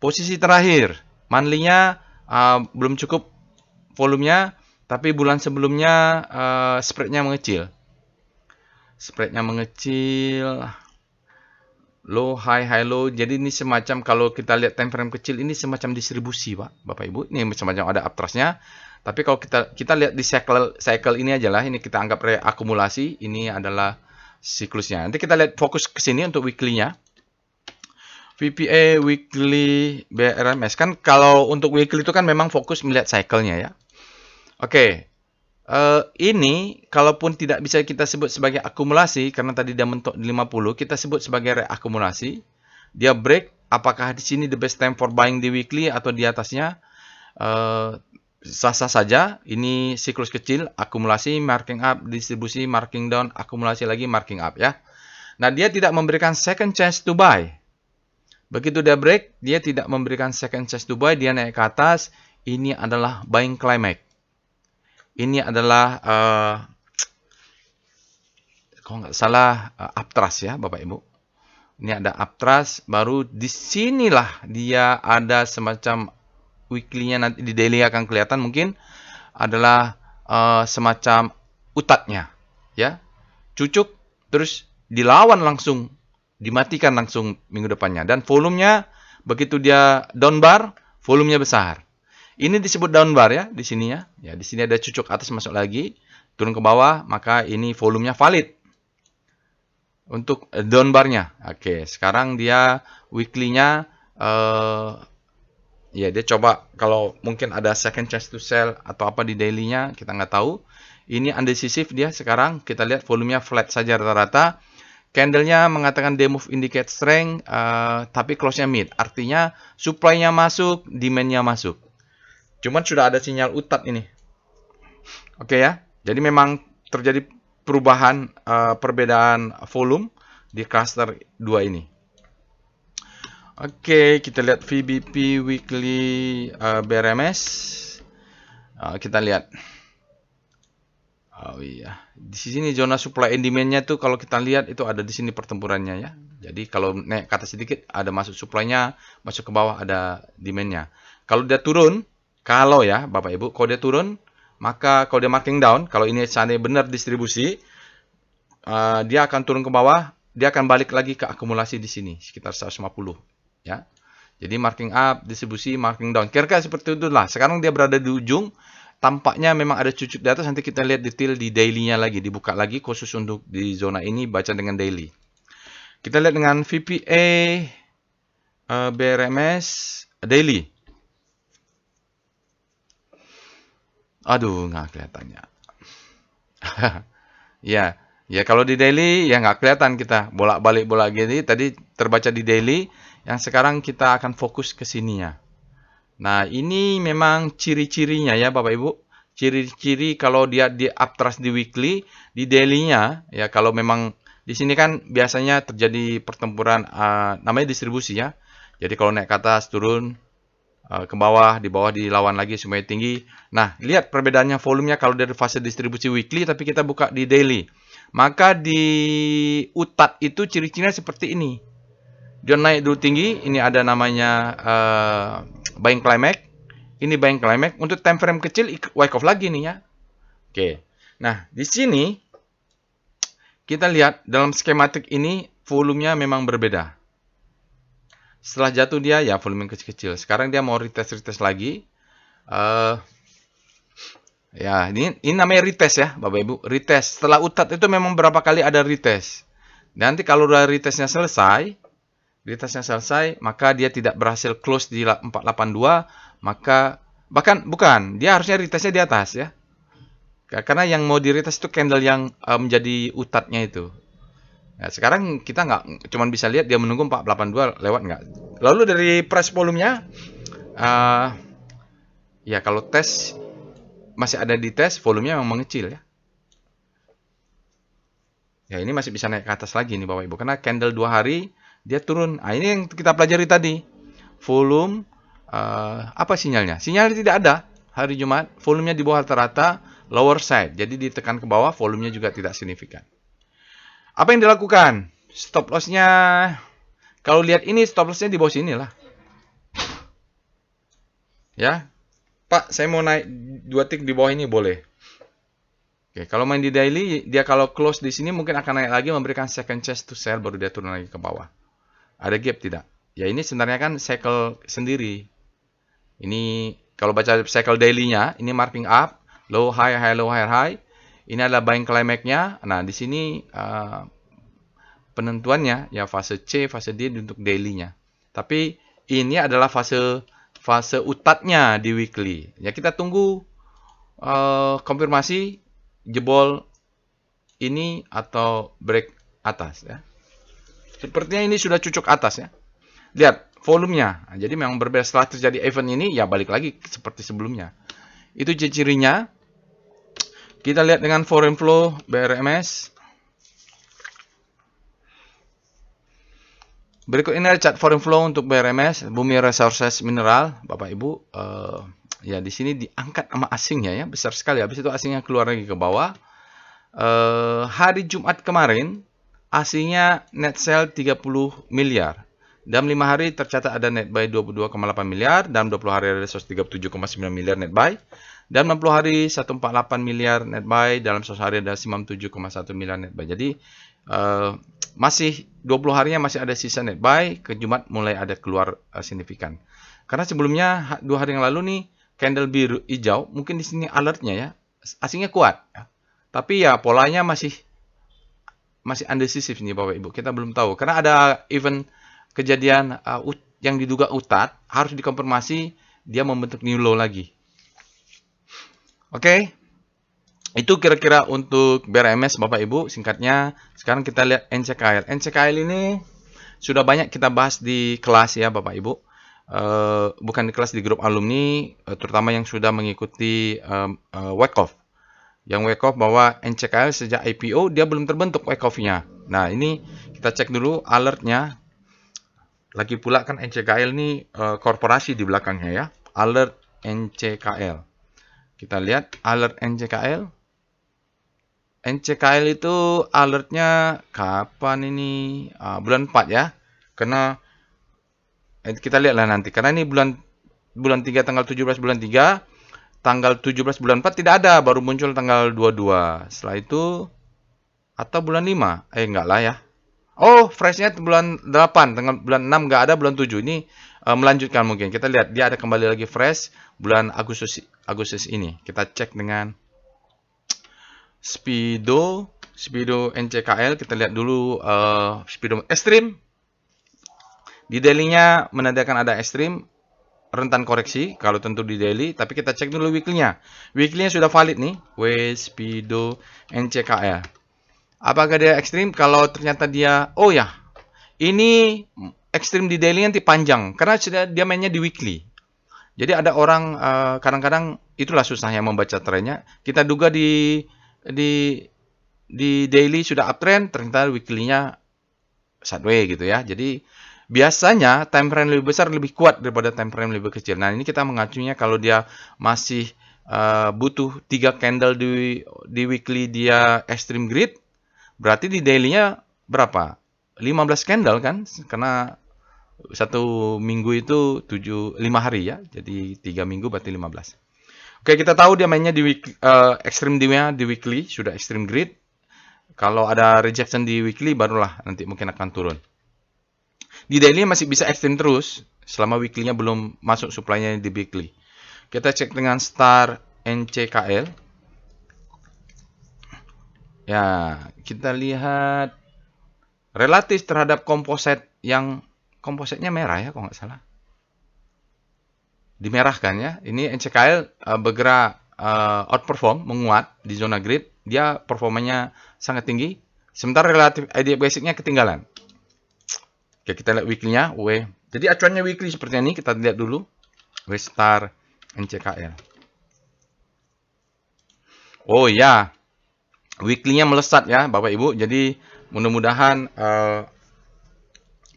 Posisi terakhir, monthly-nya belum cukup volumenya, tapi bulan sebelumnya spread-nya mengecil. Spread-nya mengecil. Low, high, high, low. Jadi ini semacam, kalau kita lihat time frame kecil, ini semacam distribusi, Pak, Bapak Ibu. Ini semacam ada uptrust-nya. Tapi kalau kita lihat di cycle ini aja lah, ini kita anggap reakumulasi, ini adalah siklusnya. Nanti kita lihat fokus ke sini untuk weekly-nya. VPA weekly BRMS kan kalau untuk weekly itu kan memang fokus melihat cycle-nya ya. Oke. Ini kalaupun tidak bisa kita sebut sebagai akumulasi karena tadi dia mentok di 50, kita sebut sebagai reakumulasi. Dia break, apakah di sini the best time for buying di weekly atau di atasnya? Sah-sah saja. Ini siklus kecil, akumulasi, marking up, distribusi, marking down, akumulasi lagi, marking up ya. Nah, dia tidak memberikan second chance to buy. Begitu dia break, dia tidak memberikan second chance to buy, dia naik ke atas. Ini adalah buying climax. Ini adalah kalau nggak salah uptrust ya, Bapak Ibu. Ini ada uptrust, baru disinilah dia ada semacam weekly-nya, nanti di daily akan kelihatan mungkin adalah semacam utatnya ya, cucuk terus dilawan langsung, dimatikan langsung minggu depannya, dan volumenya begitu dia down bar, volumenya besar. Ini disebut down bar ya di sini ya. Ya, di sini ada cucuk atas masuk lagi, turun ke bawah, maka ini volumenya valid untuk down barnya. Oke, sekarang dia weekly-nya ya, dia coba kalau mungkin ada second chance to sell atau apa di daily-nya, kita nggak tahu. Ini undecisive dia sekarang. Kita lihat volumenya flat saja rata-rata. Candle-nya mengatakan they move indicate strength, tapi close-nya mid. Artinya supply-nya masuk, demand-nya masuk. Cuman sudah ada sinyal utat ini. Oke ya. Jadi memang terjadi perubahan, perbedaan volume di cluster 2 ini. Oke, kita lihat VBP weekly BRMS. Kita lihat. Oh iya, di sini zona supply and demand-nya tuh kalau kita lihat itu ada di sini pertempurannya ya. Jadi kalau naik ke atas sedikit ada masuk supply-nya, masuk ke bawah ada demand-nya. Kalau dia turun, kalau ya Bapak Ibu, kalau dia turun, maka kalau dia marking down, kalau ini seandainya benar distribusi, dia akan turun ke bawah, dia akan balik lagi ke akumulasi di sini sekitar 150 ya. Jadi marking up, distribusi, marking down. Kira-kira seperti itu lah. Sekarang dia berada di ujung. Tampaknya memang ada cucuk di atas. Nanti kita lihat detail di daily-nya lagi. Dibuka lagi khusus untuk di zona ini. Baca dengan daily. Kita lihat dengan VPA BRMS daily. Aduh, nggak kelihatannya. Ya, ya kalau di daily ya nggak kelihatan kita. Bolak-balik gini. Tadi terbaca di daily. Yang sekarang kita akan fokus ke sininya. Nah, ini memang ciri-cirinya ya Bapak Ibu. Ciri-ciri kalau dia di uptrust di weekly, di daily-nya ya, kalau memang di sini kan biasanya terjadi pertempuran, namanya distribusi ya. Jadi kalau naik ke atas, turun ke bawah, di bawah dilawan lagi supaya tinggi. Nah, lihat perbedaannya volumenya kalau dari fase distribusi weekly, tapi kita buka di daily. Maka di utat itu ciri-cirinya seperti ini. Dia naik dulu tinggi, ini ada namanya buying climax. Ini buying climax. Untuk time frame kecil, wake off lagi nih ya. Oke. Nah, di sini kita lihat dalam skematik ini volumenya memang berbeda. Setelah jatuh dia ya volume kecil-kecil. Sekarang dia mau retest lagi. Ya, ini namanya retest ya, Bapak Ibu. Retest. Setelah utat itu memang berapa kali ada retest. Nanti kalau udah retestnya selesai, maka dia tidak berhasil close di 482, maka bukan, dia harusnya retestnya di atas ya. Karena yang mau di retest itu candle yang menjadi utatnya itu. Nah, sekarang kita nggak cuma bisa lihat dia menunggu 482 lewat nggak. Lalu dari price volumenya, ya kalau tes masih ada di tes, volumenya memang mengecil ya. Ya ini masih bisa naik ke atas lagi nih Bapak Ibu. Karena candle 2 hari dia turun. Nah ini yang kita pelajari tadi. Volume, apa sinyalnya? Sinyalnya tidak ada hari Jumat. Volumenya di bawah rata-rata, lower side. Jadi ditekan ke bawah, volumenya juga tidak signifikan. Apa yang dilakukan? Stop loss-nya, kalau lihat ini stop loss-nya di bawah sini lah. Ya, Pak, saya mau naik 2 tick di bawah ini boleh. Oke, kalau main di daily, dia kalau close di sini mungkin akan naik lagi, memberikan second chance to sell, baru dia turun lagi ke bawah. Ada gap tidak? Ya ini sebenarnya kan cycle sendiri. Ini kalau baca cycle daily-nya, ini marking up, low high high low high high. Ini adalah buying climax-nya. Nah di sini penentuannya ya fase C, fase D untuk daily-nya. Tapi ini adalah fase utatnya di weekly. Ya kita tunggu konfirmasi jebol ini atau break atas ya. Sepertinya ini sudah cucuk atas ya. Lihat volumenya. Nah, jadi memang berbeda setelah terjadi event ini ya balik lagi seperti sebelumnya. Itu ciri-cirinya. Kita lihat dengan foreign flow BRMS. Berikut ini ada chart foreign flow untuk BRMS, Bumi Resources Mineral, Bapak Ibu. Ya di sini diangkat sama asingnya ya, besar sekali. Habis itu asingnya keluar lagi ke bawah. Hari Jumat kemarin asingnya net sell 30 miliar. Dalam 5 hari tercatat ada net buy 22,8 miliar, dalam 20 hari ada 137,9 miliar net buy, dalam 60 hari 148 miliar net buy, dalam 100 hari ada 97,1 miliar net buy. Jadi masih 20 harinya masih ada sisa net buy, ke Jumat mulai ada keluar signifikan. Karena sebelumnya 2 hari yang lalu nih candle biru hijau, mungkin di sini alertnya ya, asingnya kuat ya. Tapi ya polanya masih undecisif nih Bapak Ibu. Kita belum tahu karena ada event kejadian yang diduga utat, harus dikonfirmasi dia membentuk new low lagi. Oke. Itu kira-kira untuk BRMS Bapak Ibu, singkatnya. Sekarang kita lihat NCKL. NCKL ini sudah banyak kita bahas di kelas ya Bapak Ibu. Bukan di kelas, di grup alumni, terutama yang sudah mengikuti wake off. Yang wake off bahwa NCKL sejak IPO dia belum terbentuk wake off-nya. Nah ini kita cek dulu alertnya. Lagi pula kan NCKL ini korporasi di belakangnya ya. Alert NCKL. Kita lihat alert NCKL. NCKL itu alertnya kapan ini? Bulan 4 ya. Karena kita lihatlah nanti. Karena ini bulan 3 tanggal 17 bulan 3. Tanggal 17 bulan 4 tidak ada. Baru muncul tanggal 22. Setelah itu atau bulan 5. Enggak lah ya. Oh, freshnya bulan 8, tanggal bulan 6 nggak ada, bulan 7. Ini melanjutkan mungkin. Kita lihat, dia ada kembali lagi fresh bulan Agustus ini. Kita cek dengan Speedo NCKL. Kita lihat dulu Speedo Extreme. Di daily-nya menandakan ada Extreme, rentan koreksi, kalau tentu di daily. Tapi kita cek dulu weekly-nya. Weekly-nya sudah valid nih, Speedo NCKL. Apakah dia ekstrim? Kalau ternyata dia, oh ya, ini ekstrim di daily nanti panjang, karena dia mainnya di weekly. Jadi ada orang kadang-kadang itulah susahnya membaca trennya. Kita duga di daily sudah uptrend, ternyata weekly-nya sideways gitu ya. Jadi biasanya time frame lebih besar lebih kuat daripada time frame lebih kecil. Nah ini kita mengacunya kalau dia masih butuh 3 candle di weekly dia extreme grid. Berarti di daily-nya berapa? 15 candle kan? Karena satu minggu itu 5 hari ya. Jadi 3 minggu berarti 15. Oke, kita tahu dia mainnya di extreme di weekly, sudah extreme grid. Kalau ada rejection di weekly barulah nanti mungkin akan turun. Di daily masih bisa extend terus selama weekly-nya belum masuk supply-nya di weekly. Kita cek dengan star NCKL. Ya, kita lihat relatif terhadap komposit yang kompositnya merah ya kalau nggak salah. Dimerahkan ya. Ini NCKL bergerak outperform, menguat di zona grid. Dia performanya sangat tinggi. Sementara relatif idea basicnya ketinggalan. Oke, kita lihat weekly-nya. Jadi acuannya weekly seperti ini. Kita lihat dulu. W star NCKL. Oh ya, weekly-nya melesat ya Bapak Ibu. Jadi mudah-mudahan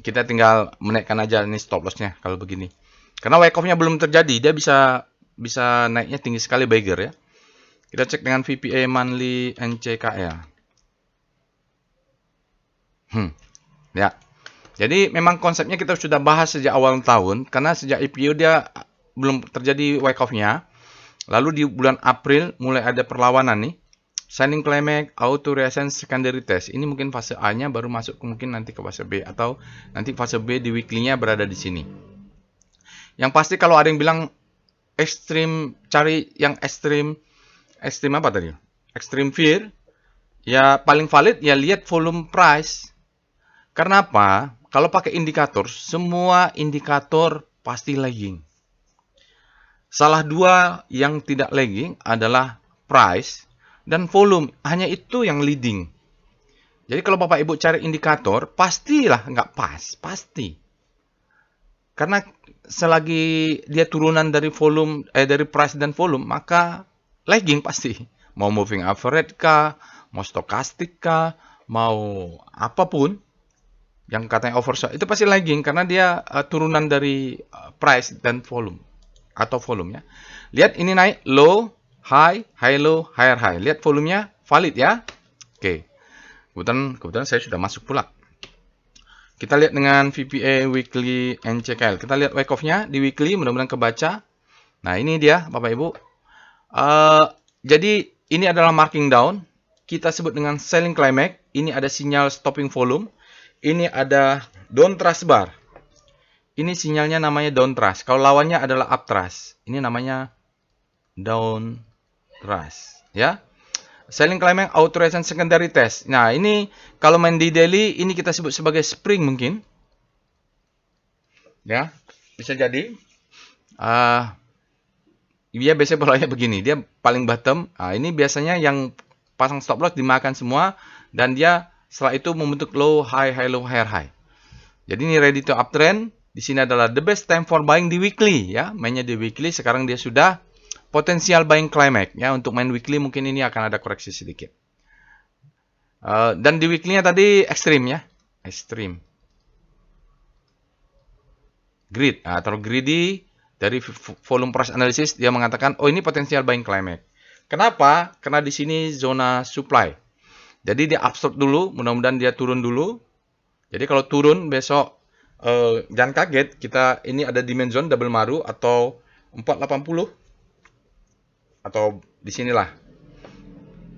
kita tinggal menaikkan aja nih stop loss-nya kalau begini. Karena wake off-nya belum terjadi, dia bisa naiknya tinggi sekali Bagger ya. Kita cek dengan VPA monthly NCKL. Ya. Jadi memang konsepnya kita sudah bahas sejak awal tahun karena sejak IPO dia belum terjadi wake off-nya. Lalu di bulan April mulai ada perlawanan nih. Signing climax, auto reascent, secondary test. Ini mungkin fase A-nya baru masuk mungkin nanti ke fase B atau nanti fase B di weekly-nya berada di sini. Yang pasti kalau ada yang bilang ekstrim, cari yang ekstrim apa tadi? Extreme fear. Ya paling valid ya lihat volume price. Karena apa? Kalau pakai indikator, semua indikator pasti lagging. Salah dua yang tidak lagging adalah price dan volume. Hanya itu yang leading. Jadi kalau Bapak Ibu cari indikator, pastilah nggak pas. Pasti. Karena selagi dia turunan dari volume, dari price dan volume, maka lagging pasti. Mau moving average kah, mau stokastik kah, mau apapun yang katanya overshot, itu pasti lagging karena dia turunan dari price dan volume atau volume ya. Lihat ini naik low, high, high low, higher high. Lihat volumenya valid ya. Oke. Kebetulan saya sudah masuk pula. Kita lihat dengan VPA weekly NCKL. Kita lihat wake off-nya di weekly, mudah-mudahan kebaca. Nah, ini dia Bapak Ibu. Jadi ini adalah marking down. Kita sebut dengan selling climax. Ini ada sinyal stopping volume. Ini ada down thrust bar. Ini sinyalnya namanya down thrust. Kalau lawannya adalah up thrust. Ini namanya down thrust. Ya. Selling climax, auto reascent, secondary test. Nah, ini kalau main di daily, ini kita sebut sebagai spring mungkin. Ya, bisa jadi. Dia biasanya polanya begini. Dia paling bottom. Ini biasanya yang pasang stop loss dimakan semua. Dan dia setelah itu membentuk low, high, high, low, higher, high. Jadi ini ready to uptrend. Di sini adalah the best time for buying di weekly. Ya, mainnya di weekly. Sekarang dia sudah potensial buying climax ya. Untuk main weekly mungkin ini akan ada koreksi sedikit. Dan di weekly-nya tadi ekstrim ya, ekstrim. Grid atau greedy dari volume price analysis dia mengatakan oh ini potensial buying climax. Kenapa? Karena di sini zona supply. Jadi dia absorb dulu, mudah-mudahan dia turun dulu. Jadi kalau turun besok jangan kaget kita ini ada demand zone double maru atau 480. Atau di sinilah.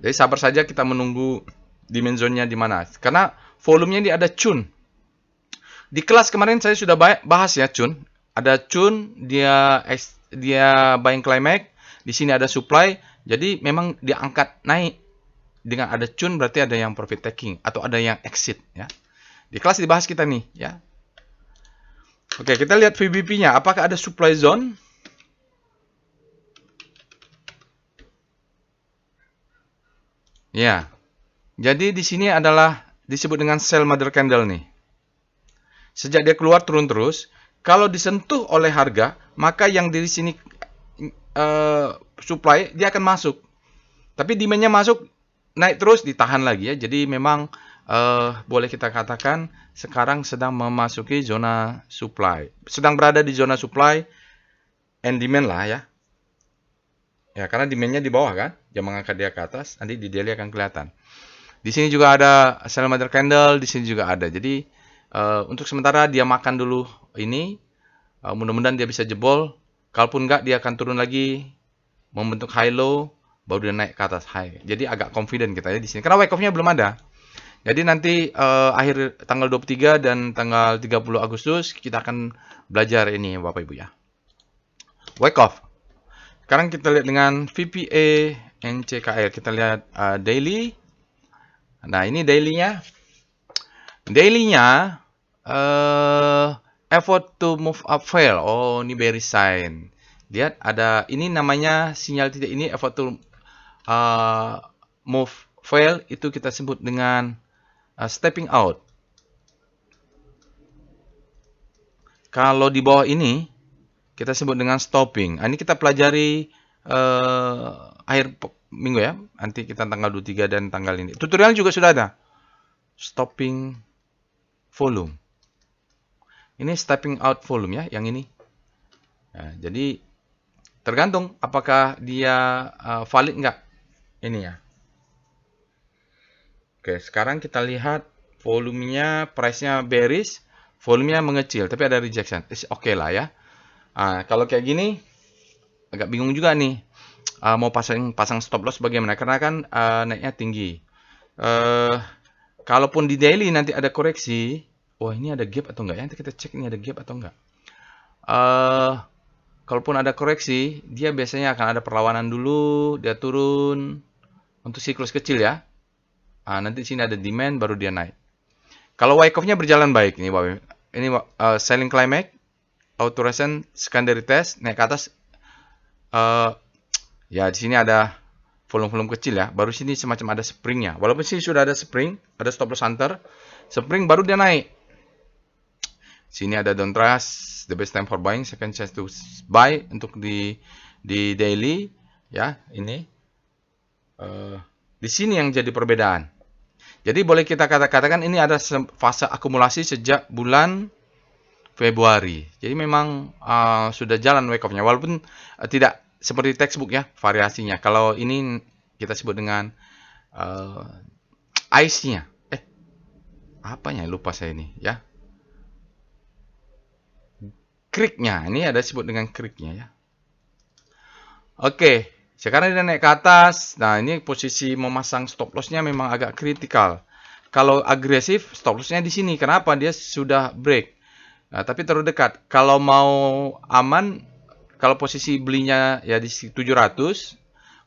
Jadi sabar saja kita menunggu dimensionnya di mana. Karena volumenya ini ada Chun. Di kelas kemarin saya sudah bahas ya Chun. Ada Chun, dia buying climax. Di sini ada supply. Jadi memang dia angkat naik. Dengan ada Chun berarti ada yang profit taking atau ada yang exit ya. Di kelas dibahas kita nih ya. Oke, kita lihat VBP-nya. Apakah ada supply zone? Ya, jadi di sini adalah disebut dengan sell mother candle nih. Sejak dia keluar turun terus, kalau disentuh oleh harga, maka yang di sini supply dia akan masuk. Tapi demand-nya masuk, naik terus, ditahan lagi ya. Jadi memang boleh kita katakan sekarang sedang memasuki zona supply. Sedang berada di zona supply and demand lah ya. Ya, karena demand-nya di bawah kan, dia mengangkat dia ke atas, nanti di daily akan kelihatan. Di sini juga ada sell mother candle, di sini juga ada. Jadi untuk sementara dia makan dulu ini, mudah-mudahan dia bisa jebol. Kalaupun enggak, dia akan turun lagi, membentuk high low, baru dia naik ke atas high. Jadi agak confident kita ya di sini. Karena wake off-nya belum ada. Jadi nanti akhir tanggal 23 dan tanggal 30 Agustus kita akan belajar ini Bapak Ibu ya. Wyckoff. Sekarang kita lihat dengan VPA NCKL. Kita lihat daily. Nah, ini daily-nya. Daily-nya effort to move up fail. Oh, ini bearish sign. Lihat ada ini namanya sinyal titik ini effort to move fail, itu kita sebut dengan stepping out. Kalau di bawah ini kita sebut dengan stopping. Ini kita pelajari akhir minggu ya. Nanti kita tanggal 23 dan tanggal ini. Tutorial juga sudah ada. Stopping volume. Ini stepping out volume ya, yang ini. Nah, jadi tergantung apakah dia valid nggak ini ya. Oke, sekarang kita lihat volumenya, price-nya bearish, volumenya mengecil, tapi ada rejection. Oke lah ya. Kalau kayak gini, agak bingung juga nih. Mau pasang stop loss bagaimana? Karena kan naiknya tinggi. Kalaupun di daily nanti ada koreksi, wah ini ada gap atau enggak ya? Nanti kita cek ini ada gap atau enggak. Kalaupun ada koreksi, dia biasanya akan ada perlawanan dulu, dia turun untuk siklus kecil ya. Nanti sini ada demand, baru dia naik. Kalau Wyckoff-nya berjalan baik nih, Bapak. Ini selling climax, auto-resistance, secondary test, naik ke atas. Ya di sini ada volume-volume kecil ya. Baru sini semacam ada springnya. Walaupun sini sudah ada spring, ada stop loss hunter, spring baru dia naik. Sini ada downtrust, the best time for buying, second chance to buy untuk di daily ya. Ini di sini yang jadi perbedaan. Jadi boleh kita katakan ini ada fase akumulasi sejak bulan Februari. Jadi memang sudah jalan Wyckoff-nya, walaupun tidak seperti textbook ya variasinya. Kalau ini kita sebut dengan ICE-nya. Apanya? Lupa saya ini ya. Creek-nya. Ini ada disebut dengan creek-nya ya. Oke. Sekarang dia naik ke atas. Nah, ini posisi memasang stop loss-nya memang agak kritikal. Kalau agresif, stop loss-nya di sini. Kenapa? Dia sudah break. Nah, tapi terlalu dekat. Kalau mau aman, kalau posisi belinya ya di 700,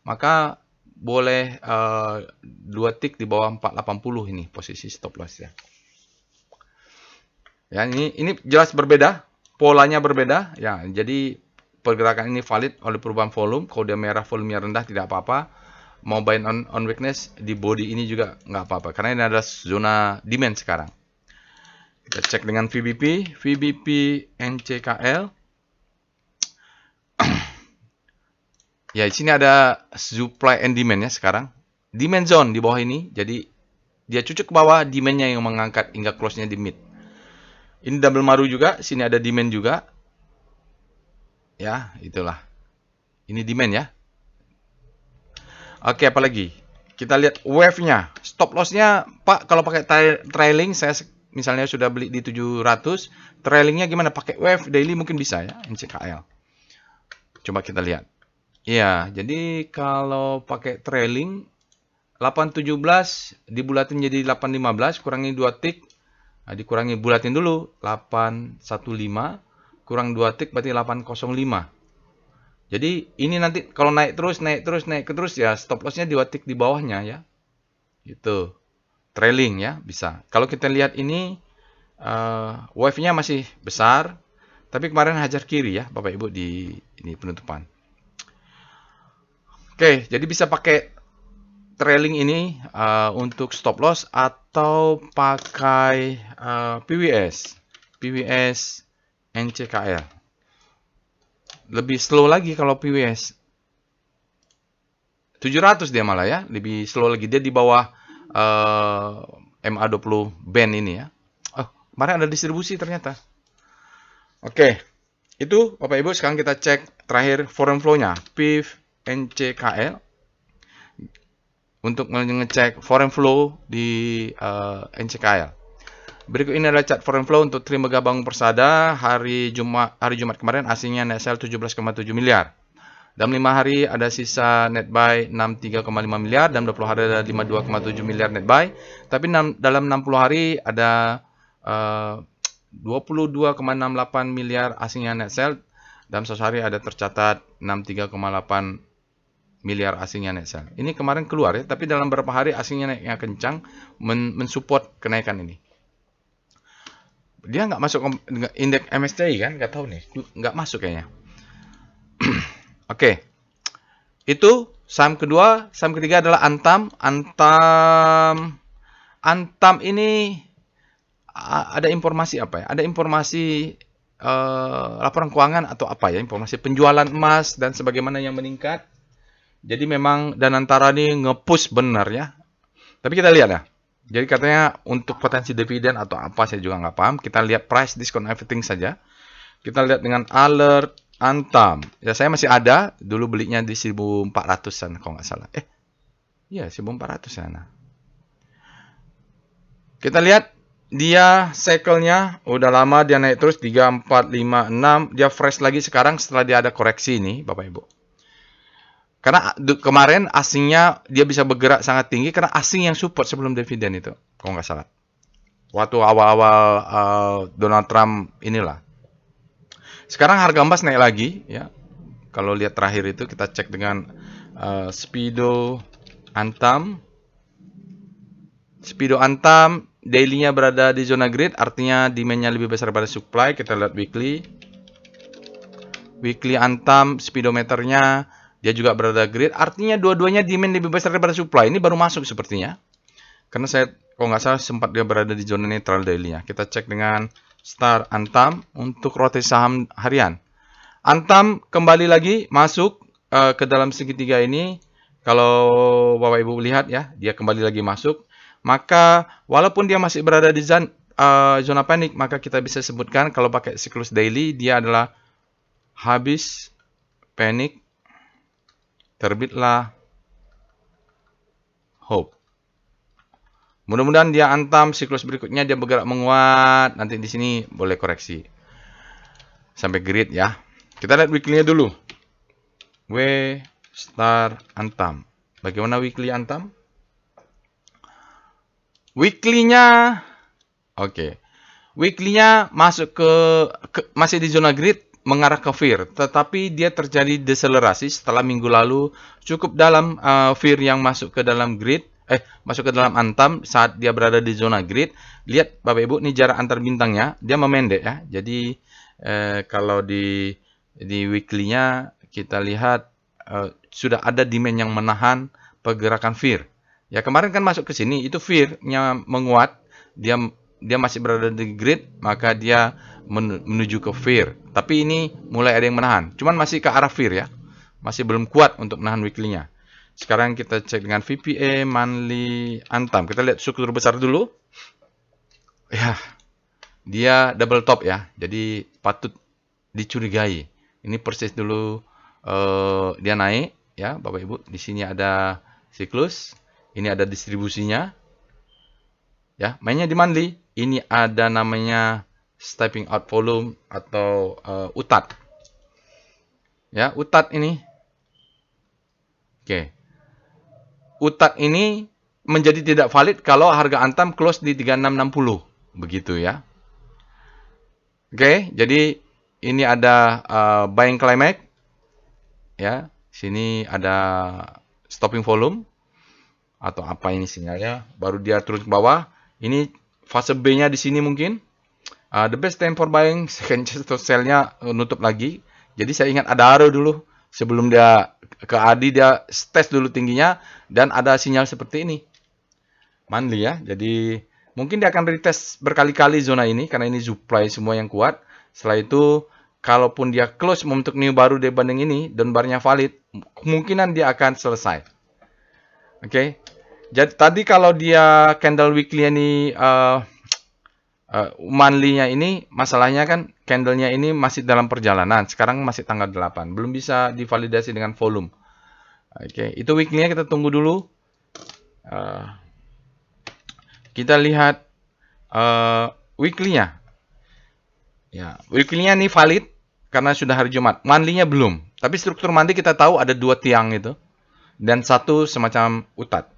maka boleh 2 tick di bawah 480 ini posisi stop loss ya. Ya, ini jelas berbeda, polanya berbeda ya. Jadi pergerakan ini valid oleh perubahan volume. Kalau dia merah, volumenya rendah, tidak apa-apa. Mau buy on weakness di body ini juga nggak apa-apa. Karena ini adalah zona demand sekarang. Kita cek dengan VBP. VBP NCKL. Ya, di sini ada supply and demand ya sekarang. Demand zone di bawah ini. Jadi dia cucuk ke bawah, demand-nya yang mengangkat hingga close-nya di mid. Ini double maru juga. Sini ada demand juga. Ya, itulah. Ini demand ya. Oke, apalagi? Kita lihat wave-nya. Stop loss-nya, Pak, kalau pakai trailing, saya misalnya sudah beli di 700. Trailingnya gimana? Pakai wave daily mungkin bisa ya, NCKL. Coba kita lihat. Iya, jadi kalau pakai trailing, 817 dibulatin jadi 815, kurangi 2 tick. Dikurangi bulatin dulu, 815. Kurang 2 tick berarti 805. Jadi ini nanti kalau naik terus ya stop loss-nya 2 tick di bawahnya ya. Itu trailing ya bisa. Kalau kita lihat ini wave-nya masih besar, tapi kemarin hajar kiri ya Bapak Ibu di ini penutupan. Oke, jadi bisa pakai trailing ini untuk stop loss atau pakai PWS NCKL. Lebih slow lagi kalau PWS. 700 dia malah ya, lebih slow lagi. Dia di bawah MA20 band ini ya. Kemarin ada distribusi ternyata. Oke, itu Bapak Ibu sekarang kita cek terakhir foreign flow-nya, PIV NCKL. Untuk ngecek foreign flow di NCKL. Berikut ini adalah chart foreign flow untuk Trimegah Bangun Persada hari Jumat kemarin, aslinya net sale 17,7 miliar. Dalam 5 hari ada sisa net buy 63,5 miliar, dalam 20 hari ada 52,7 miliar net buy. Tapi dalam 60 hari ada 22,68 miliar asingnya net sell. Dalam 1 hari ada tercatat 63,8 miliar asingnya net sell. Ini kemarin keluar ya, tapi dalam beberapa hari asingnya naiknya kencang mensupport kenaikan ini. Dia nggak masuk indeks MSCI kan? Nggak tahu nih, nggak masuk kayaknya. Oke, itu saham kedua. Saham ketiga adalah Antam. Antam ini ada informasi apa ya? Ada informasi laporan keuangan atau apa ya? Informasi penjualan emas dan sebagaimana yang meningkat. Jadi memang Danantara ini nge-push benar ya. Tapi kita lihat ya. Jadi katanya untuk potensi dividen atau apa saya juga nggak paham. Kita lihat price discount everything saja. Kita lihat dengan alert Antam. Ya saya masih ada. Dulu belinya di 1400-an kalau nggak salah. Iya 1400-an. Kita lihat dia cycle-nya udah lama dia naik terus 3, 4, 5, 6. Dia fresh lagi sekarang setelah dia ada koreksi ini Bapak Ibu. Karena kemarin asingnya dia bisa bergerak sangat tinggi karena asing yang support sebelum dividen itu. Kalau nggak salah. Waktu awal-awal Donald Trump inilah. Sekarang harga emas naik lagi ya. Kalau lihat terakhir itu kita cek dengan Speedo Antam. Speedo Antam daily-nya berada di zona grid, artinya demand-nya lebih besar daripada supply. Kita lihat weekly. Weekly Antam speedometernya dia juga berada grid, artinya dua-duanya demand lebih besar daripada supply. Ini baru masuk sepertinya. Karena saya kalau nggak salah sempat dia berada di zona netral daily-nya. Kita cek dengan Star Antam untuk rotasi saham harian. Antam kembali lagi masuk ke dalam segitiga ini. Kalau Bapak Ibu lihat ya, dia kembali lagi masuk. Maka walaupun dia masih berada di zona panik, maka kita bisa sebutkan kalau pakai siklus daily dia adalah habis panik, terbitlah hope. Mudah-mudahan dia Antam siklus berikutnya dia bergerak menguat. Nanti di sini boleh koreksi sampai grid ya. Kita lihat weekly-nya dulu. W Star Antam. Bagaimana weekly Antam? Weekly-nya oke. Weekly-nya masuk ke masih di zona grid mengarah ke fear, tetapi dia terjadi deselerasi setelah minggu lalu cukup dalam fear yang masuk ke dalam grid. Masuk ke dalam Antam saat dia berada di zona grid. Lihat Bapak Ibu, ini jarak antar bintangnya, dia memendek ya. Jadi kalau di weekly-nya kita lihat sudah ada demand yang menahan pergerakan fear. Ya kemarin kan masuk ke sini, itu fear-nya menguat, dia masih berada di grid, maka dia menuju ke fear. Tapi ini mulai ada yang menahan, cuman masih ke arah fear ya. Masih belum kuat untuk menahan weekly-nya. Sekarang kita cek dengan VPA monthly Antam. Kita lihat struktur besar dulu. Ya, dia double top ya. Jadi patut dicurigai. Ini persis dulu dia naik ya, Bapak Ibu. Di sini ada siklus, ini ada distribusinya. Ya, mainnya di monthly. Ini ada namanya stepping out volume atau UTAT. Ya, UTAT ini. Oke. UTAT ini menjadi tidak valid kalau harga Antam close di 3660. Begitu ya. Oke, jadi ini ada buying climax. Ya, sini ada stopping volume atau apa ini sinyalnya, baru dia turun ke bawah. Ini fase B-nya di sini mungkin. The best time for buying, second chance to sell-nya nutup lagi. Jadi saya ingat ada arrow dulu sebelum dia ke ADI, dia tes dulu tingginya dan ada sinyal seperti ini. Monthly ya. Jadi mungkin dia akan retest berkali-kali zona ini karena ini supply semua yang kuat. Setelah itu kalaupun dia close membentuk new baru dibanding ini dan barnya valid, kemungkinan dia akan selesai. Oke. Jadi tadi kalau dia candle weekly ini monthly-nya ini masalahnya kan candle-nya ini masih dalam perjalanan. Sekarang masih tanggal 8. Belum bisa divalidasi dengan volume. Oke, itu weekly-nya kita tunggu dulu. Kita lihat weekly-nya. Ya, weekly-nya ini valid karena sudah hari Jumat. Monthly-nya belum. Tapi struktur mandi kita tahu ada 2 tiang itu dan satu semacam utat.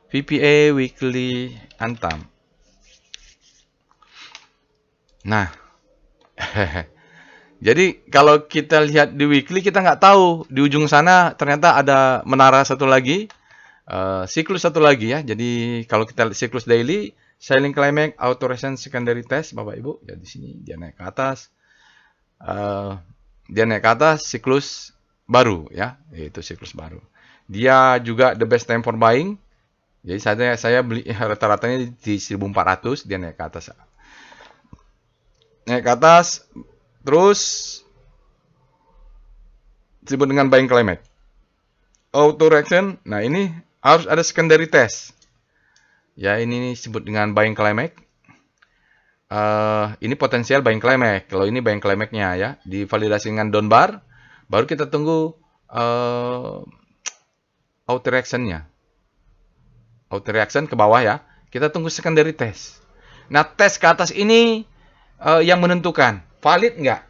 VPA weekly Antam. Nah, jadi kalau kita lihat di weekly kita nggak tahu di ujung sana ternyata ada menara satu lagi, siklus satu lagi ya. Jadi kalau kita lihat siklus daily, Sailing Climax, Auto Recent Secondary Test, Bapak Ibu, ya di sini dia naik ke atas, siklus baru ya, yaitu siklus baru. Dia juga the best time for buying. Jadi saya beli rata-ratanya di 1400, dia naik ke atas. Naik ke atas, terus disebut dengan buying climax. Auto reaction, nah ini harus ada secondary test. Ya, ini disebut dengan buying climax. Ini potensial buying climax. Kalau ini buying climax-nya ya, divalidasi dengan down bar, baru kita tunggu auto reaction-nya. Auto reaction ke bawah ya, kita tunggu secondary test. Nah, tes ke atas ini yang menentukan valid nggak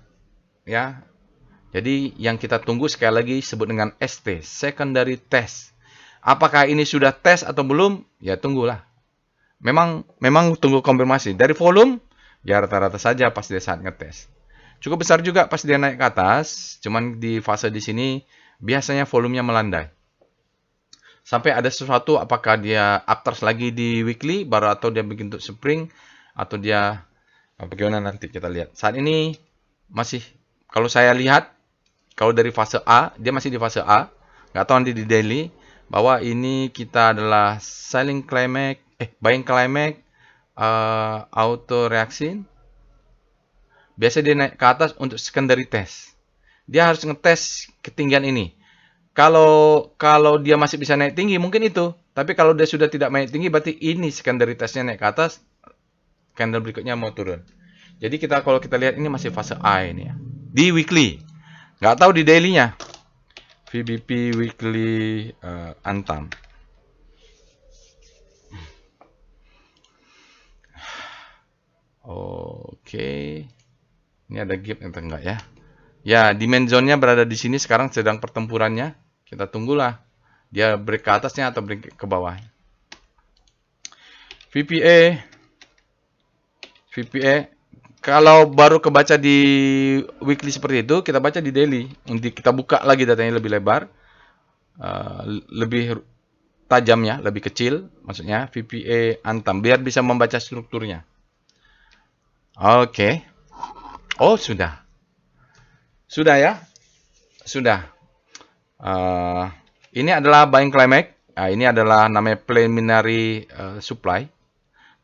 ya. Jadi yang kita tunggu sekali lagi sebut dengan ST, secondary test. Apakah ini sudah tes atau belum? Ya tunggulah. Memang tunggu konfirmasi. Dari volume, ya rata-rata saja pas dia saat ngetes. Cukup besar juga pas dia naik ke atas, cuman di fase di sini biasanya volumenya melandai. Sampai ada sesuatu apakah dia uptrust lagi di weekly, baru atau dia bentuk spring, atau dia bagaimana nanti kita lihat. Saat ini masih, kalau saya lihat, kalau dari fase A, dia masih di fase A. Nggak tahu nanti di daily, bahwa ini kita adalah selling climax, buying climax, auto reaction. Biasa dia naik ke atas untuk secondary test. Dia harus ngetes ketinggian ini. Kalau dia masih bisa naik tinggi, mungkin itu. Tapi kalau dia sudah tidak naik tinggi, berarti ini secondary testnya naik ke atas, candle berikutnya mau turun. Jadi kalau kita lihat ini masih fase A ini ya. Di weekly. Nggak tahu di daily-nya. VBP weekly Antam. Oke. Ini ada gap atau enggak ya? Ya, demand zone-nya berada di sini sekarang sedang pertempurannya. Kita tunggulah. Dia break ke atasnya atau break ke bawah. VPA. Kalau baru kebaca di weekly seperti itu, kita baca di daily. Untuk kita buka lagi datanya lebih lebar, lebih tajam ya, lebih kecil. Maksudnya VPA Antam, biar bisa membaca strukturnya. Oke. Oh, sudah. Sudah ya? Sudah. Ini adalah buying climax. Ini adalah namanya preliminary supply.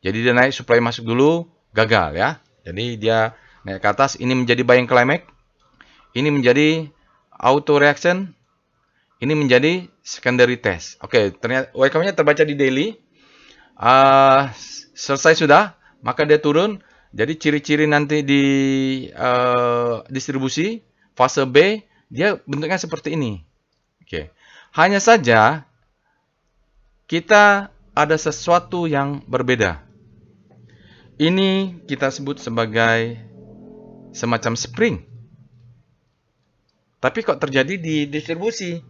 Jadi dia naik, supply masuk dulu, gagal ya. Jadi dia naik ke atas, ini menjadi buying climax, ini menjadi auto reaction, ini menjadi secondary test. Oke, ternyata wake-up-nya terbaca di daily. Selesai sudah, maka dia turun. Jadi ciri-ciri nanti di distribusi fase B, dia bentuknya seperti ini. Oke. Hanya saja kita ada sesuatu yang berbeda. Ini kita sebut sebagai semacam spring. Tapi kok terjadi di distribusi?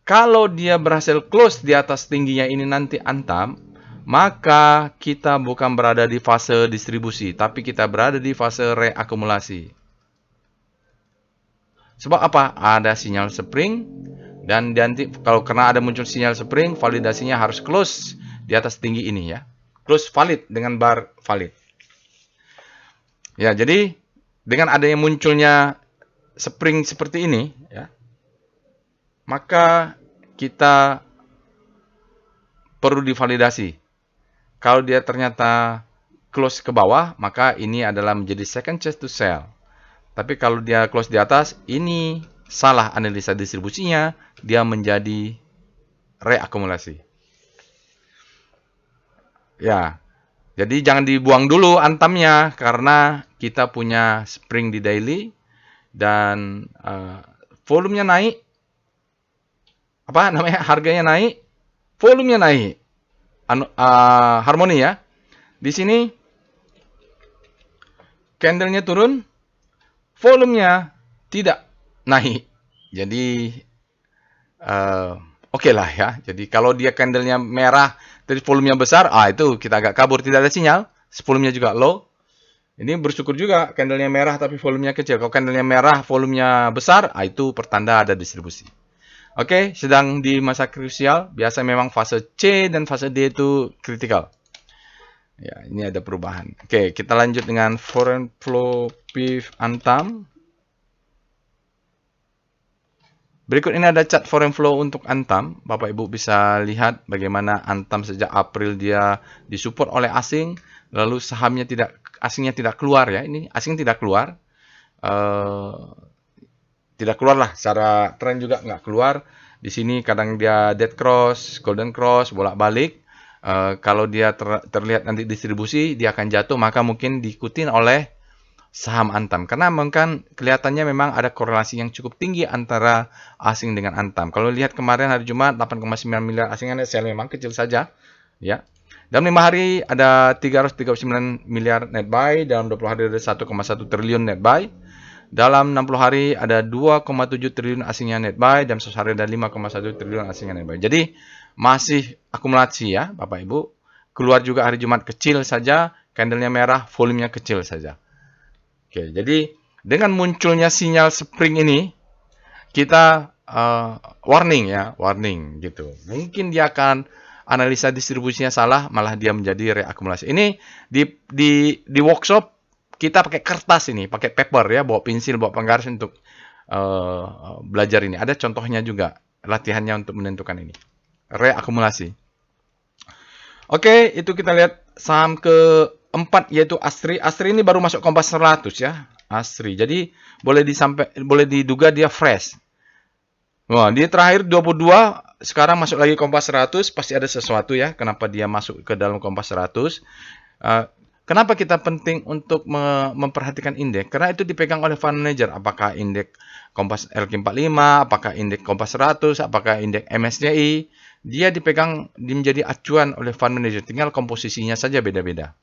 Kalau dia berhasil close di atas tingginya ini nanti Antam, maka kita bukan berada di fase distribusi, tapi kita berada di fase reakumulasi. Sebab apa? Ada sinyal spring, dan nanti kalau karena ada muncul sinyal spring, validasinya harus close di atas tinggi ini ya. Close valid dengan bar valid. Ya, jadi dengan adanya munculnya spring seperti ini, ya, maka kita perlu divalidasi. Kalau dia ternyata close ke bawah, maka ini adalah menjadi second chance to sell. Tapi kalau dia close di atas, ini salah analisa distribusinya, dia menjadi reakumulasi. Ya, jadi jangan dibuang dulu Antamnya, karena kita punya spring di daily, dan volumenya naik, harganya naik, volumenya naik, harmoni ya. Di sini candlenya turun, volumenya tidak naik. Jadi oke lah ya. Jadi kalau dia candlenya merah, terus volumenya besar, itu kita agak kabur, tidak ada sinyal. Volumenya juga low. Ini bersyukur juga candlenya merah tapi volumenya kecil. Kalau candlenya merah, volumenya besar, itu pertanda ada distribusi. Oke, sedang di masa krusial. Biasa memang fase C dan fase D itu kritikal. Ya, ini ada perubahan. Oke, kita lanjut dengan foreign flow PIF Antam. Berikut ini ada chart foreign flow untuk Antam. Bapak Ibu bisa lihat bagaimana Antam sejak April dia disupport oleh asing, lalu sahamnya asingnya tidak keluar ya. Ini asing tidak keluar. Tidak keluar lah, secara tren juga nggak keluar. Di sini kadang dia dead cross, golden cross, bolak-balik. Kalau dia terlihat nanti distribusi, dia akan jatuh, maka mungkin diikutin oleh saham Antam. Karena mungkin kelihatannya memang ada korelasi yang cukup tinggi antara asing dengan Antam. Kalau lihat kemarin hari Jumat 8,9 miliar asing net sell memang kecil saja, ya. Dalam 5 hari ada 339 miliar net buy, dalam 20 hari ada 1,1 triliun net buy. Dalam 60 hari ada 2,7 triliun asingnya net buy, dan 100 hari ada 5,1 triliun asingnya net buy. Jadi masih akumulasi ya Bapak Ibu. Keluar juga hari Jumat kecil saja, candlenya merah, volumenya kecil saja. Oke, jadi dengan munculnya sinyal spring ini, kita warning ya, warning gitu. Mungkin dia akan analisa distribusinya salah, malah dia menjadi reakumulasi. Ini di workshop kita pakai kertas ini, pakai paper ya, bawa pensil, bawa penggaris untuk belajar ini. Ada contohnya juga, latihannya untuk menentukan ini. Reakumulasi. Oke, itu kita lihat saham keempat yaitu Asri. Asri ini baru masuk Kompas 100 ya. Asri. Jadi boleh diduga dia fresh. Wah, dia terakhir 22, sekarang masuk lagi Kompas 100, pasti ada sesuatu ya kenapa dia masuk ke dalam Kompas 100. Kenapa kita penting untuk memperhatikan indeks? Karena itu dipegang oleh fund manager. Apakah indeks Kompas LQ45, apakah indeks Kompas 100, apakah indeks MSCI. Dia dipegang menjadi acuan oleh fund manager. Tinggal komposisinya saja beda-beda.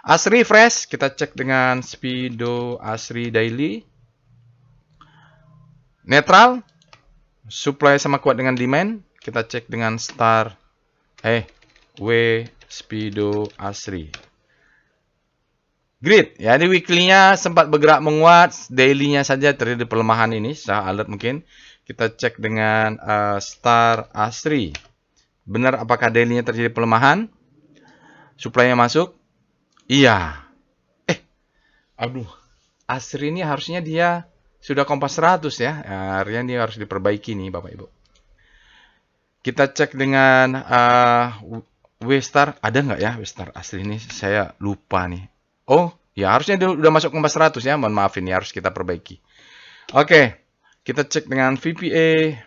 Asri fresh, kita cek dengan Speedo Asri Daily. Netral, supply sama kuat dengan demand. Kita cek dengan Star Speedo Asri. Grid, ya di weekly-nya sempat bergerak menguat, daily-nya saja terjadi pelemahan ini, secara alert mungkin. Kita cek dengan Star Asri. Benar apakah daily-nya terjadi pelemahan? Supply-nya masuk? Iya. Aduh. Asri ini harusnya dia sudah Kompas 100 ya. Artinya dia harus diperbaiki nih Bapak Ibu. Kita cek dengan W-Star. Ada nggak ya W-Star Asri ini? Saya lupa nih. Oh, ya harusnya dia udah masuk Kompas 100 ya. Mohon maaf ini harus kita perbaiki. Oke. Kita cek dengan VPA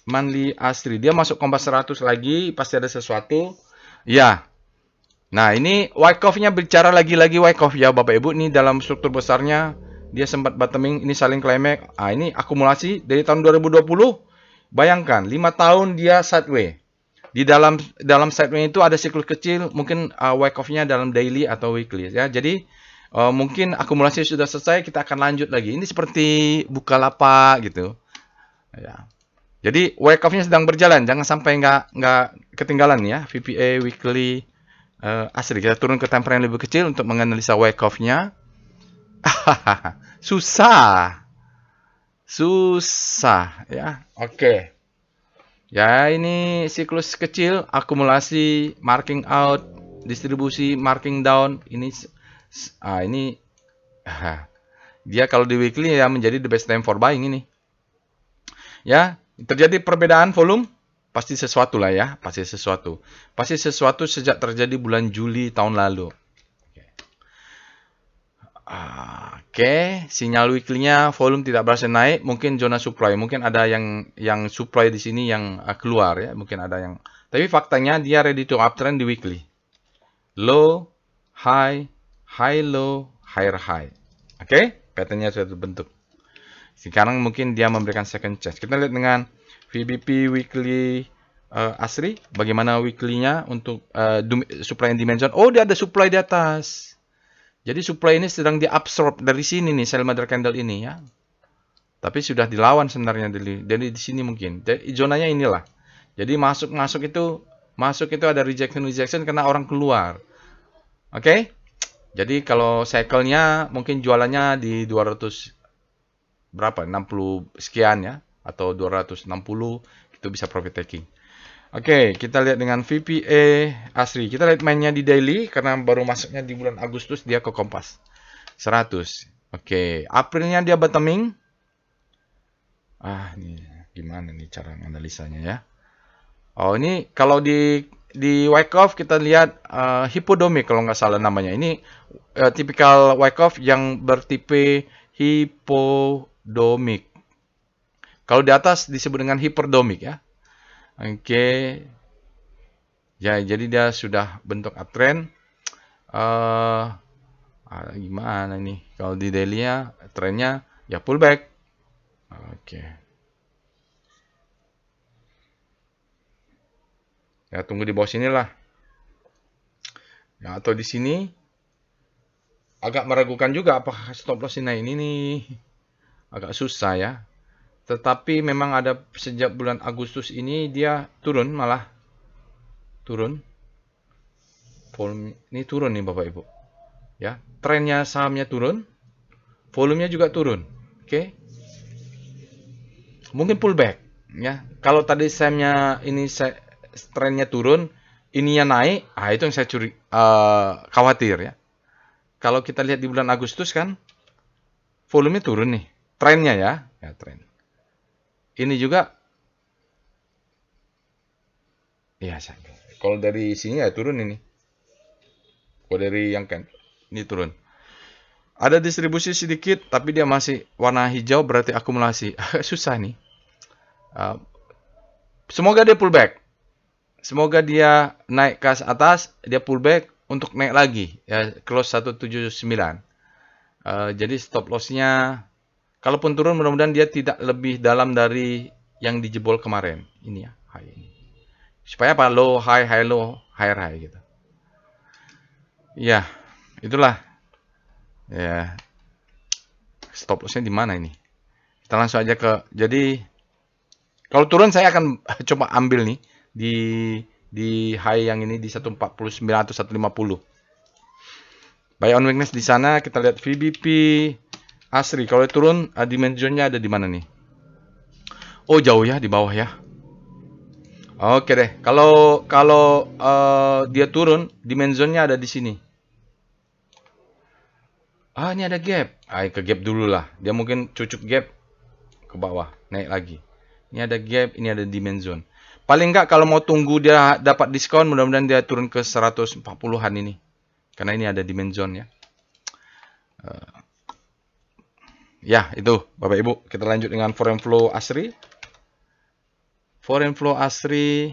Manli Asri. Dia masuk Kompas 100 lagi. Pasti ada sesuatu. Ya. Nah, ini Wyckoff-nya bicara lagi-lagi Wyckoff ya Bapak Ibu. Ini dalam struktur besarnya dia sempat bottoming, ini saling climax. Ini akumulasi dari tahun 2020. Bayangkan 5 tahun dia sideway. Di dalam sideway itu ada siklus kecil, mungkin Wyckoff-nya dalam daily atau weekly ya. Jadi mungkin akumulasi sudah selesai, kita akan lanjut lagi. Ini seperti Bukalapak gitu. Ya. Jadi Wyckoff-nya sedang berjalan, jangan sampai nggak ketinggalan ya. VPA weekly Asri, kita turun ke time frame yang lebih kecil untuk menganalisa Wyckoff-nya. Susah ya. Oke. Ya, ini siklus kecil, akumulasi, marking out, distribusi, marking down. Ini dia kalau di weekly ya menjadi the best time for buying ini. Ya, terjadi perbedaan volume. Pasti sesuatu lah ya, pasti sesuatu. Pasti sesuatu sejak terjadi bulan Juli tahun lalu. Oke, sinyal weekly-nya volume tidak berhasil naik, mungkin zona supply, mungkin ada yang supply di sini yang keluar ya, mungkin ada yang. Tapi faktanya dia ready to uptrend di weekly. Low, high, high low, higher high. Oke, pattern-nya sudah terbentuk. Sekarang mungkin dia memberikan second chance. Kita lihat dengan VBP weekly Asri, bagaimana weekly-nya untuk supply and demand zone. Oh, dia ada supply di atas. Jadi supply ini sedang diabsorb dari sini nih, sell mother candle ini ya. Tapi sudah dilawan sebenarnya dari di sini mungkin. Jadi zonanya inilah. Jadi masuk itu ada rejection karena orang keluar. Oke? Jadi kalau cycle-nya mungkin jualannya di 200 berapa? 60 sekian ya atau 260 itu bisa profit taking. Oke, kita lihat dengan VPA asli. Kita lihat mainnya di daily karena baru masuknya di bulan Agustus dia ke Kompas. 100. Oke, Aprilnya dia bottoming. Ini gimana nih cara analisanya ya? Oh, ini kalau di Wyckoff kita lihat hipodomik kalau nggak salah namanya. Ini tipikal Wyckoff yang bertipe hipodomik. Kalau di atas disebut dengan hiperdomik ya. Oke. Ya, jadi dia sudah bentuk uptrend. Gimana nih? Kalau di daily-nya trennya ya pullback. Oke. Ya, tunggu di bawah sini lah. Ya, atau di sini agak meragukan juga apakah stop loss naik ini nih. Agak susah ya. Tetapi memang ada sejak bulan Agustus ini dia turun malah. Turun. Ini turun nih Bapak Ibu. Ya, trennya sahamnya turun. Volumenya juga turun. Oke. Mungkin pullback ya. Kalau tadi sahamnya ini trennya turun, ininya naik, itu yang saya khawatir ya. Kalau kita lihat di bulan Agustus kan volumenya turun nih. Trennya ya tren. Ini juga ya kalau dari sini ya turun ini. Kalau dari yang kan ini turun. Ada distribusi sedikit tapi dia masih warna hijau berarti akumulasi. Susah nih. Semoga dia pullback. Semoga dia naik ke atas, dia pullback untuk naik lagi ya close 179. Jadi stop loss-nya kalaupun turun mudah-mudahan dia tidak lebih dalam dari yang dijebol kemarin. Ini ya, high ini. Supaya apa? Low high high low, higher high gitu. Ya, itulah. Ya. Stop loss-nya di mana ini? Kita langsung aja jadi kalau turun saya akan coba ambil nih di high yang ini di 149 atau 150. Buy on weakness di sana kita lihat VBP Asri. Kalau turun dimensionnya ada di mana nih? Oh, jauh ya di bawah ya. Oke deh. Kalau dia turun dimensionnya ada di sini. Ini ada gap. Ke gap dulu lah. Dia mungkin cucuk gap ke bawah, naik lagi. Ini ada gap, ini ada dimension. Paling enggak kalau mau tunggu dia dapat diskon, mudah-mudahan dia turun ke 140-an ini. Karena ini ada dimension ya. Ya, itu Bapak Ibu. Kita lanjut dengan foreign flow Asri. Foreign flow Asri.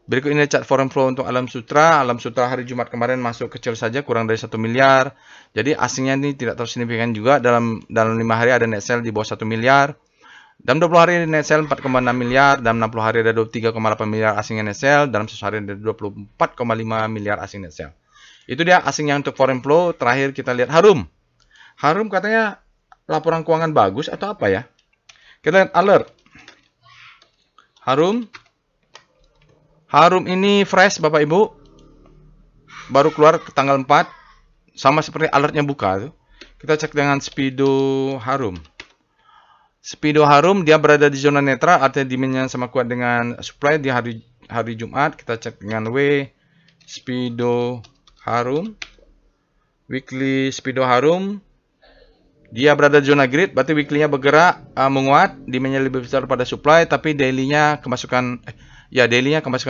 Berikut ini chart foreign flow untuk Alam Sutra. Alam Sutra hari Jumat kemarin masuk kecil saja, kurang dari 1 miliar. Jadi asingnya ini tidak terlalu signifikan juga. Dalam 5 hari ada net sell di bawah 1 miliar. Dalam 20 hari net sell 4,6 miliar, dalam 60 hari ada 23,8 miliar asing net sell, dalam 1 hari ada 24,5 miliar asing net sell. Itu dia asingnya untuk foreign flow. Terakhir kita lihat Harum. Harum katanya laporan keuangan bagus atau apa ya? Kita lihat alert. Harum ini fresh Bapak Ibu. Baru keluar ke tanggal 4. Sama seperti alertnya buka tuh. Kita cek dengan Speedo Harum. Speedo Harum dia berada di zona netral, artinya demand-nya sama kuat dengan supply di hari Jumat. Kita cek dengan Speedo Harum. Weekly Speedo Harum. Dia berada di zona grid, berarti weekly-nya bergerak menguat, demand-nya lebih besar pada supply, tapi daily-nya kemasukan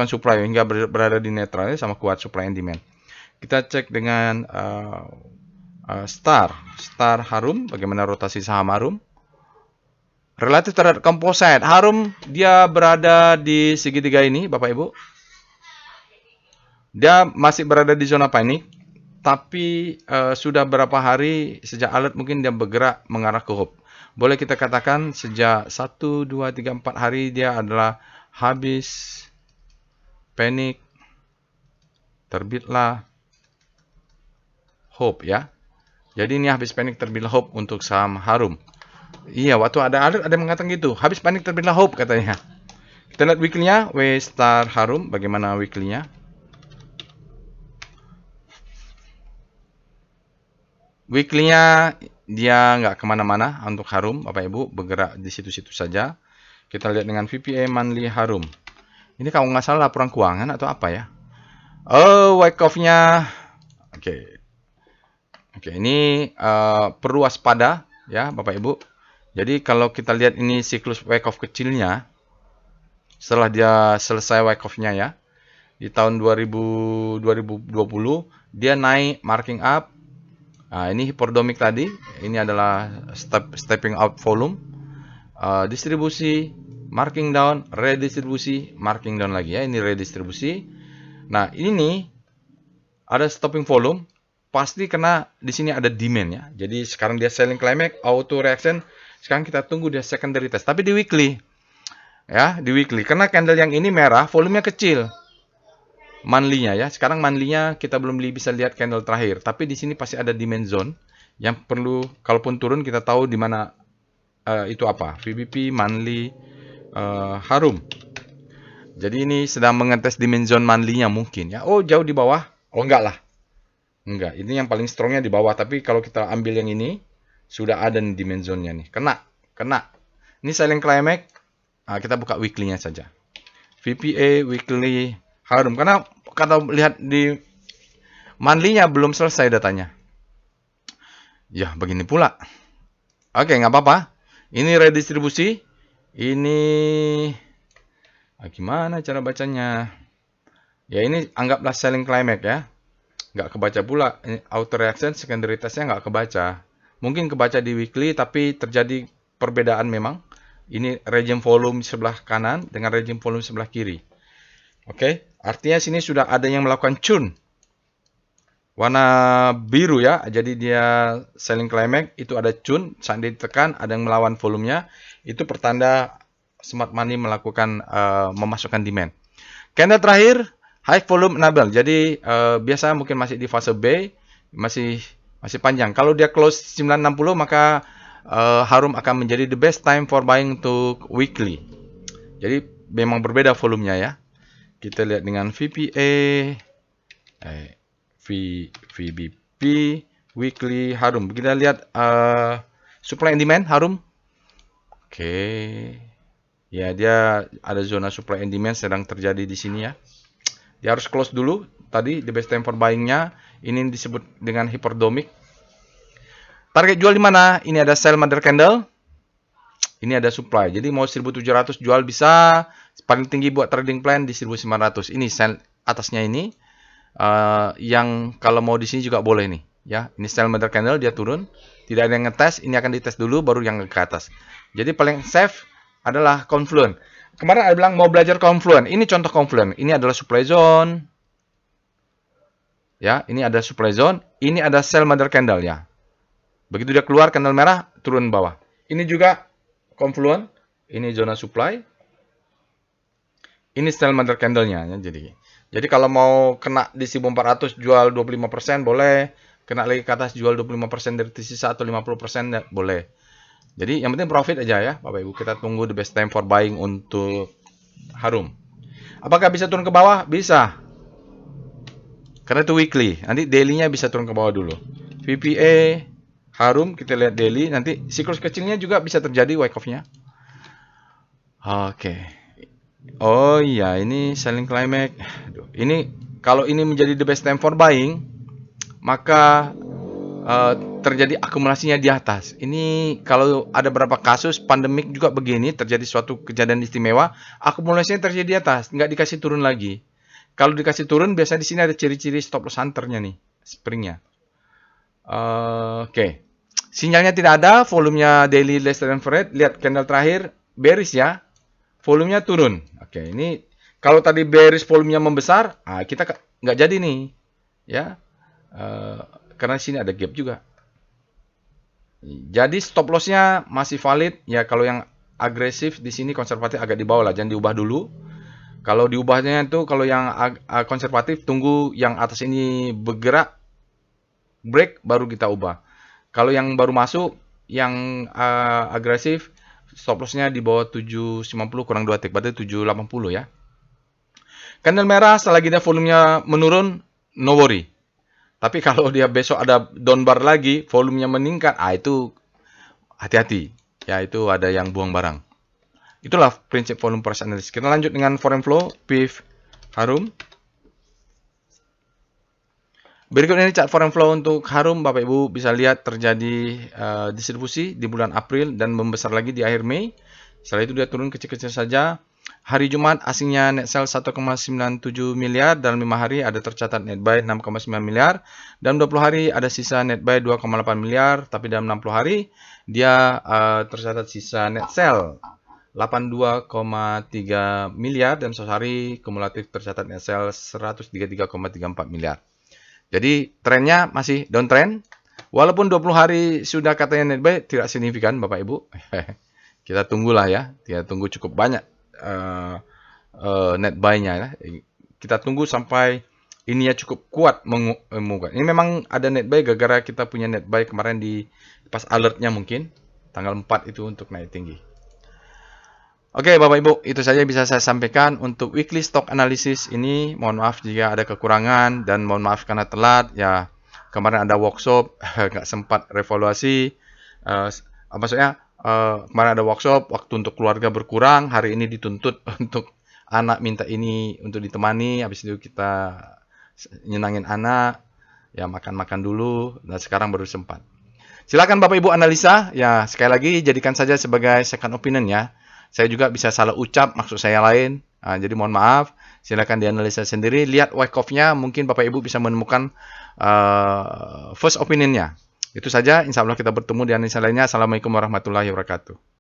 supply hingga berada di netral sama kuat supply and demand. Kita cek dengan Star Harum, bagaimana rotasi saham Harum. Relatif terhadap composite, Harum dia berada di segitiga ini, Bapak Ibu. Dia masih berada di zona panik, tapi sudah berapa hari sejak alert mungkin dia bergerak mengarah ke hope. Boleh kita katakan sejak 1, 2, 3, 4 hari dia adalah habis panik, terbitlah hope ya. Jadi ini habis panik terbitlah hope untuk saham Harum. Iya, waktu ada alert ada yang mengatakan gitu. Habis panik terbitlah hope katanya. Kita lihat weekly-nya, W Star Harum, bagaimana weekly-nya? Weekly-nya dia nggak kemana-mana untuk Harum, Bapak Ibu, bergerak di situ-situ saja. Kita lihat dengan VPA Monthly Harum. Ini kalau nggak salah laporan keuangan atau apa ya? Oh, wake off-nya. Oke. Oke, ini perlu waspada ya, Bapak Ibu. Jadi kalau kita lihat ini siklus wake off kecilnya, setelah dia selesai wake off-nya ya, di tahun 2020 dia naik marking up. Nah, ini hiperdomik tadi, ini adalah stepping out volume, distribusi, marking down, redistribusi, marking down lagi ya, ini redistribusi. Nah, ini nih ada stopping volume, pasti kena di sini ada demand ya. Jadi sekarang dia selling climax, auto reaction. Sekarang kita tunggu dia secondary test. Tapi di weekly ya, di weekly. Karena candle yang ini merah, volumenya kecil. Monthly-nya ya. Sekarang monthly-nya kita belum bisa lihat candle terakhir. Tapi di sini pasti ada demand zone yang perlu, kalaupun turun kita tahu di mana itu apa. VBP, monthly, Harum. Jadi ini sedang mengetes demand zone monthly-nya mungkin ya. Oh, jauh di bawah. Oh, enggak lah. Enggak, ini yang paling strongnya di bawah. Tapi kalau kita ambil yang ini, sudah ada nih demand zone-nya nih. Kena. Ini selling climax. Nah, kita buka weekly-nya saja. VPA, weekly, Harum. Karena kalau lihat di monthly-nya belum selesai datanya. Ya, begini pula. Oke, nggak apa-apa. Ini redistribusi. Ini... gimana cara bacanya? Ya, ini anggaplah selling climax ya. Nggak kebaca pula. Ini auto reaction secondary testnya nggak kebaca. Mungkin kebaca di weekly tapi terjadi perbedaan memang. Ini regime volume sebelah kanan dengan regime volume sebelah kiri. Oke, artinya sini sudah ada yang melakukan churn. Warna biru ya, jadi dia selling climax itu ada churn, saat ditekan ada yang melawan volumenya. Itu pertanda smart money melakukan memasukkan demand. Candle terakhir high volume enable. Jadi biasa mungkin masih di fase B, masih panjang. Kalau dia close 960 maka Harum akan menjadi the best time for buying untuk weekly. Jadi memang berbeda volumenya ya. Kita lihat dengan VPA, VBP, weekly Harum. Kita lihat supply and demand Harum. Oke. Ya, dia ada zona supply and demand sedang terjadi di sini ya. Dia harus close dulu. Tadi the best time for buying-nya ini disebut dengan hyperdomic. Target jual di mana? Ini ada sell mother candle. Ini ada supply. Jadi mau 1700 jual bisa. Paling tinggi buat trading plan di 1900. Ini sell atasnya ini. Yang kalau mau di sini juga boleh nih. Ya, ini sell mother candle dia turun. Tidak ada yang ngetes. Ini akan dites dulu baru yang ke atas. Jadi paling safe adalah confluent. Kemarin ada bilang mau belajar confluent. Ini contoh confluent. Ini adalah supply zone. Ya, ini ada supply zone. Ini ada sell mother candle ya. Begitu dia keluar candle merah, turun bawah. Ini juga confluent. Ini zona supply. Ini sell mother candle-nya ya, jadi kalau mau kena di 1400 jual 25% boleh. Kena lagi ke atas jual 25% dari sisa atau 50% ya, boleh. Jadi yang penting profit aja ya, Bapak Ibu. Kita tunggu the best time for buying untuk Harum. Apakah bisa turun ke bawah? Bisa. Karena itu weekly. Nanti daily-nya bisa turun ke bawah dulu. VPA, Harum, kita lihat daily. Nanti siklus kecilnya juga bisa terjadi wake off-nya. Oke. Oh iya, ini selling climax. Ini kalau ini menjadi the best time for buying, maka terjadi akumulasinya di atas. Ini kalau ada beberapa kasus pandemik juga begini, terjadi suatu kejadian istimewa, akumulasinya terjadi di atas, nggak dikasih turun lagi. Kalau dikasih turun, biasanya di sini ada ciri-ciri stop loss hunternya nih, springnya. Oke. Sinyalnya tidak ada, volumenya daily less than average. Lihat candle terakhir, bearish ya. Volumenya turun. Oke, ini kalau tadi bearish volumenya membesar, kita nggak jadi nih. Ya. Karena di sini ada gap juga. Jadi stop loss-nya masih valid. Ya, kalau yang agresif di sini konservatif agak di bawah lah, jangan diubah dulu. Kalau diubahnya itu kalau yang konservatif tunggu yang atas ini bergerak break baru kita ubah. Kalau yang baru masuk yang agresif, stop lossnya di bawah 750 kurang 2 tick, berarti 780 ya. Candle merah selagi dia volumenya menurun, no worry. Tapi kalau dia besok ada down bar lagi, volumenya meningkat, itu hati-hati. Ya, itu ada yang buang barang. Itulah prinsip volume price analysis. Kita lanjut dengan foreign flow, PIF Harum. Berikut ini chart foreign flow untuk Harum. Bapak Ibu bisa lihat terjadi distribusi di bulan April dan membesar lagi di akhir Mei. Setelah itu dia turun kecil-kecil saja. Hari Jumat asingnya net sell 1,97 miliar, dalam 5 hari ada tercatat net buy 6,9 miliar, dalam 20 hari ada sisa net buy 2,8 miliar, tapi dalam 60 hari dia tercatat sisa net sell 82,3 miliar dan sehari kumulatif tercatat net sell 133,34 miliar. Jadi trennya masih downtrend. Walaupun 20 hari sudah katanya net buy, tidak signifikan Bapak Ibu. Kita tunggulah ya. Kita tunggu cukup banyak net buy-nya ya. Kita tunggu sampai ini ya cukup kuat menguat. Ini memang ada net buy gara-gara kita punya net buy kemarin di pas alertnya mungkin tanggal 4 itu untuk naik tinggi. Oke Bapak Ibu, itu saja bisa saya sampaikan untuk weekly stock analysis ini. Mohon maaf jika ada kekurangan dan mohon maaf karena telat ya. Kemarin ada workshop nggak sempat revaluasi. Maksudnya kemarin ada workshop, waktu untuk keluarga berkurang, hari ini dituntut untuk anak minta ini untuk ditemani, habis itu kita nyenangin anak, ya makan-makan dulu, dan sekarang baru sempat. Silakan Bapak Ibu analisa, ya sekali lagi jadikan saja sebagai second opinion ya. Saya juga bisa salah ucap, maksud saya lain, jadi mohon maaf, silakan dianalisa sendiri, lihat wake off-nya, mungkin Bapak Ibu bisa menemukan first opinion-nya. Itu saja, insya Allah kita bertemu di analisa lainnya. Assalamualaikum warahmatullahi wabarakatuh.